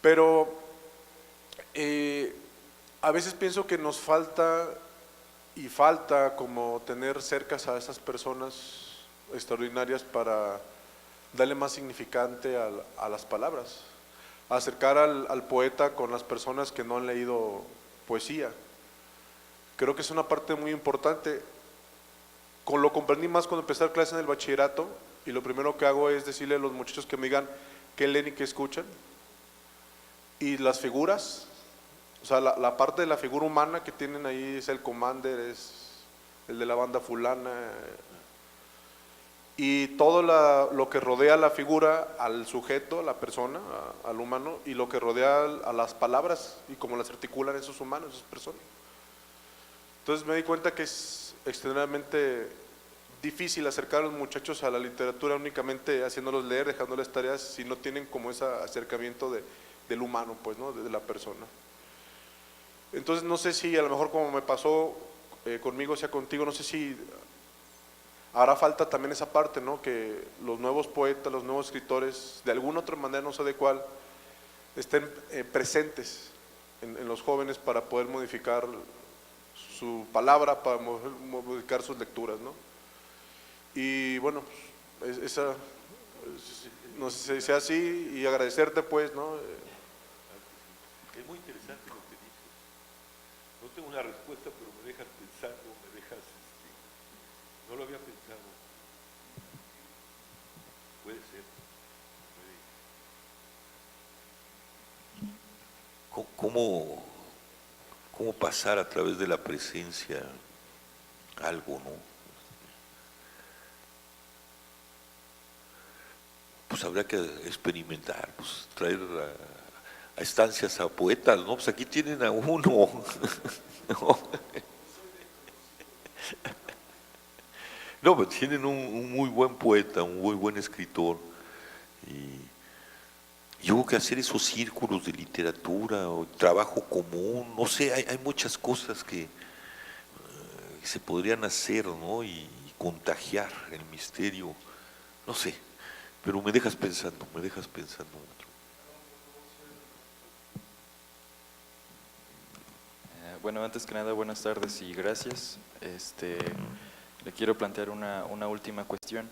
Pero a veces pienso que nos falta como tener cercas a esas personas extraordinarias para darle más significante a las palabras, acercar al poeta con las personas que no han leído poesía. Creo que es una parte muy importante. Lo comprendí más cuando empecé a dar clases en el bachillerato, y lo primero que hago es decirle a los muchachos que me digan qué leen y qué escuchan, y las figuras, o sea, la parte de la figura humana que tienen ahí es el commander, es el de la banda fulana, y todo lo que rodea la figura al sujeto, a la persona, al humano, y lo que rodea a las palabras y cómo las articulan esos humanos, esas personas. Entonces me di cuenta que es extremadamente difícil acercar a los muchachos a la literatura únicamente haciéndolos leer, dejándoles tareas, si no tienen como ese acercamiento del humano, pues, ¿no? De la persona. Entonces no sé si a lo mejor como me pasó conmigo, sea contigo, no sé si hará falta también esa parte, ¿no? Que los nuevos poetas, los nuevos escritores, de alguna otra manera, no sé de cuál, estén presentes en los jóvenes para poder modificar su palabra, para modificar sus lecturas, ¿no? Y bueno, no sé si sea así, y agradecerte, pues, ¿no? Es muy interesante lo que dices. No tengo una respuesta, pero me dejas pensando, no lo había pensado. Puede ser. ¿Cómo pasar a través de la presencia algo, no? Pues habría que experimentar, pues traer a estancias a poetas, ¿no? Pues aquí tienen a uno. No, pero tienen un muy buen poeta, un muy buen escritor. Y yo creo que hacer esos círculos de literatura o trabajo común, no sé, hay muchas cosas que se podrían hacer, ¿no? Y contagiar el misterio, no sé, pero me dejas pensando mucho. Bueno, antes que nada, buenas tardes y gracias. Le quiero plantear una última cuestión.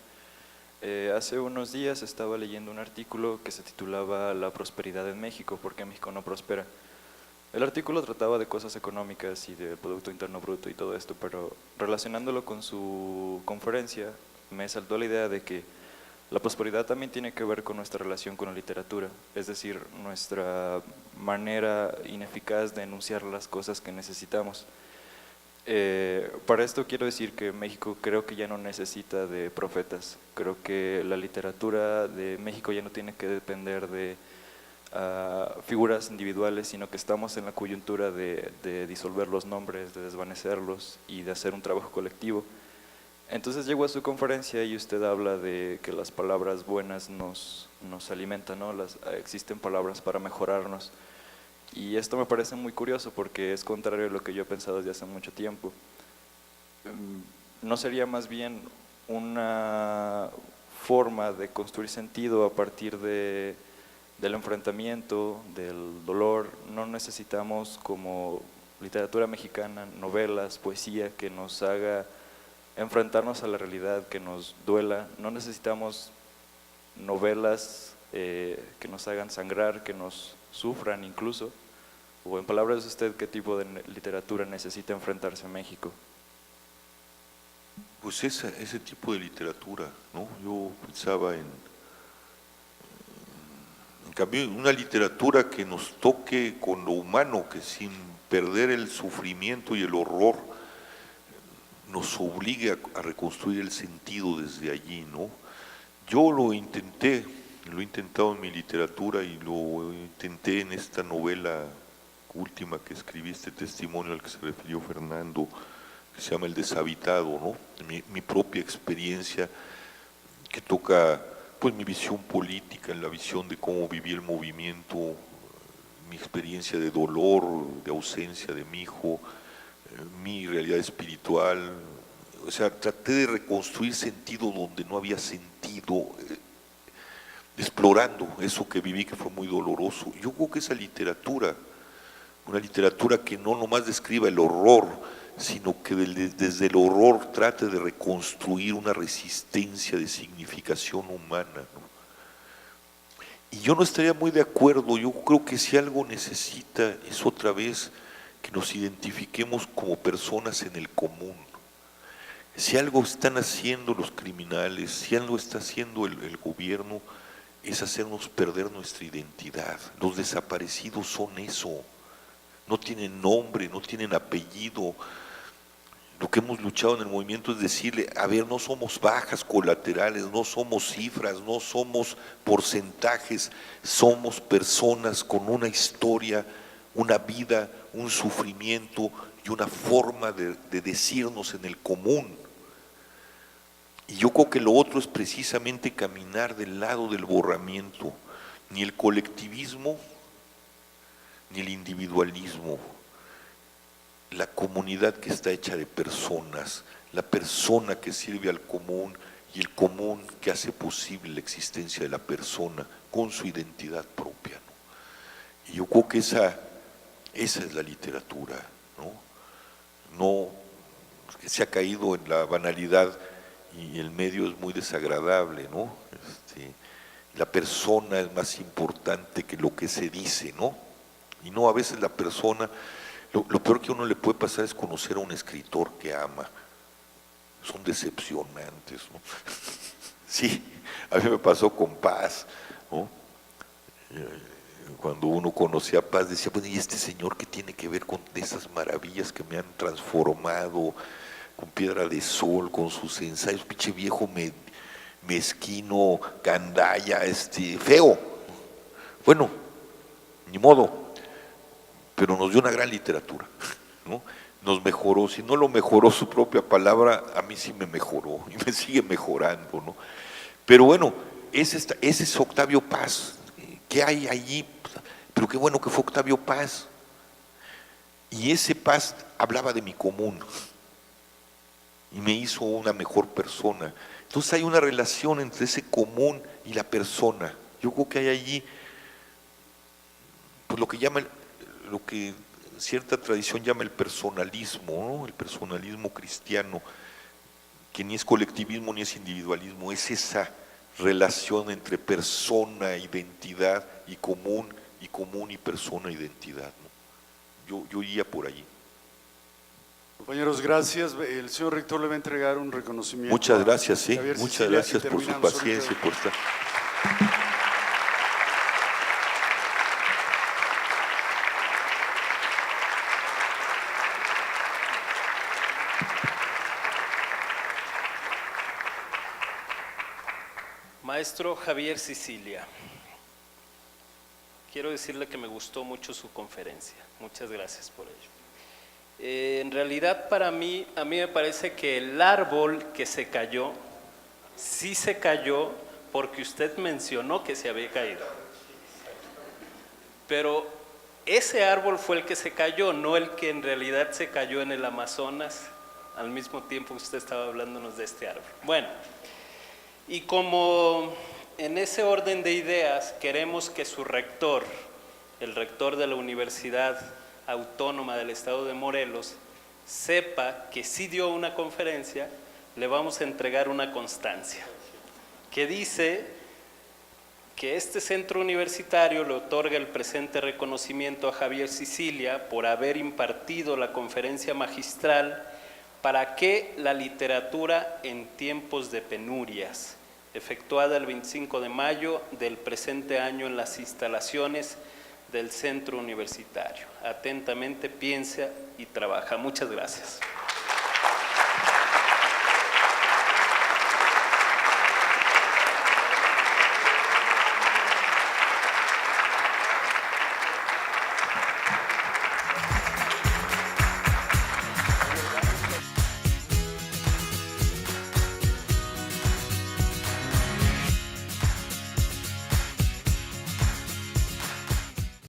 Hace unos días estaba leyendo un artículo que se titulaba La prosperidad en México, ¿por qué México no prospera? El artículo trataba de cosas económicas y del Producto Interno Bruto y todo esto, pero relacionándolo con su conferencia, me saltó la idea de que la prosperidad también tiene que ver con nuestra relación con la literatura, es decir, nuestra manera ineficaz de enunciar las cosas que necesitamos. Para esto quiero decir que México creo que ya no necesita de profetas, creo que la literatura de México ya no tiene que depender de figuras individuales, sino que estamos en la coyuntura de disolver los nombres, de desvanecerlos y de hacer un trabajo colectivo. Entonces llego a su conferencia y usted habla de que las palabras buenas nos alimentan, ¿no? Existen palabras para mejorarnos. Y esto me parece muy curioso porque es contrario a lo que yo he pensado desde hace mucho tiempo. ¿No sería más bien una forma de construir sentido a partir del enfrentamiento, del dolor? No necesitamos como literatura mexicana, novelas, poesía que nos haga enfrentarnos a la realidad, que nos duela. No necesitamos novelas que nos hagan sangrar, que nos sufran incluso. O en palabras de usted, ¿qué tipo de literatura necesita enfrentarse a México? Pues ese tipo de literatura, ¿no? Yo pensaba en cambio, una literatura que nos toque con lo humano, que sin perder el sufrimiento y el horror, nos obligue a reconstruir el sentido desde allí, ¿no? Yo lo he intentado en mi literatura y lo intenté en esta novela última que escribí, este testimonio al que se refirió Fernando, que se llama El deshabitado, ¿no? Mi propia experiencia que toca pues mi visión política, la visión de cómo viví el movimiento, mi experiencia de dolor, de ausencia de mi hijo, mi realidad espiritual. O sea, traté de reconstruir sentido donde no había sentido, explorando eso que viví que fue muy doloroso. Yo creo que esa literatura, una literatura que no nomás describa el horror, sino que desde el horror trate de reconstruir una resistencia de significación humana, ¿no? Y yo no estaría muy de acuerdo, yo creo que si algo necesita es otra vez que nos identifiquemos como personas en el común. Si algo están haciendo los criminales, si algo está haciendo el gobierno, es hacernos perder nuestra identidad. Los desaparecidos son eso, no tienen nombre, no tienen apellido. Lo que hemos luchado en el movimiento es decirle, a ver, no somos bajas colaterales, no somos cifras, no somos porcentajes, somos personas con una historia una vida, un sufrimiento y una forma de decirnos en el común. Y yo creo que lo otro es precisamente caminar del lado del borramiento, ni el colectivismo, ni el individualismo. La comunidad que está hecha de personas, la persona que sirve al común y el común que hace posible la existencia de la persona con su identidad propia, ¿no? Y yo creo que esa es la literatura, no que se ha caído en la banalidad y el medio es muy desagradable, ¿no? La persona es más importante que lo que se dice, ¿no? Y no, a veces la persona, lo peor que a uno le puede pasar es conocer a un escritor que ama. Son decepcionantes, ¿no? Sí, a mí me pasó con Paz, ¿no? Cuando uno conocía a Paz decía, bueno, ¿y este señor qué tiene que ver con esas maravillas que me han transformado, con Piedra de Sol, con sus ensayos, pinche viejo mezquino, gandalla, feo? Bueno, ni modo, pero nos dio una gran literatura, ¿no? Nos mejoró, si no lo mejoró su propia palabra, a mí sí me mejoró y me sigue mejorando, ¿no? Pero bueno, ese es Octavio Paz. ¿Qué hay allí? Pero qué bueno que fue Octavio Paz. Y ese Paz hablaba de mi común y me hizo una mejor persona. Entonces hay una relación entre ese común y la persona. Yo creo que hay allí pues lo que cierta tradición llama el personalismo, ¿no? El personalismo cristiano, que ni es colectivismo ni es individualismo, es esa relación entre persona, identidad y común y persona, identidad, ¿no? Yo iría por allí. Compañeros, gracias. El señor rector le va a entregar un reconocimiento. Muchas gracias, sí. Javier Muchas Sicilia, gracias y por su terminamos paciencia y por estar. Maestro Javier Sicilia, quiero decirle que me gustó mucho su conferencia. Muchas gracias por ello. En realidad a mí me parece que el árbol que se cayó, sí se cayó porque usted mencionó que se había caído. Pero ese árbol fue el que se cayó, no el que en realidad se cayó en el Amazonas, al mismo tiempo que usted estaba hablándonos de este árbol. Bueno, y como en ese orden de ideas queremos que su rector, el rector de la Universidad Autónoma del Estado de Morelos, sepa que sí dio una conferencia, le vamos a entregar una constancia que dice que este centro universitario le otorga el presente reconocimiento a Javier Sicilia por haber impartido la conferencia magistral ¿Para qué la literatura en tiempos de penurias?, efectuada el 25 de mayo del presente año en las instalaciones del centro universitario. Atentamente piensa y trabaja. Muchas gracias.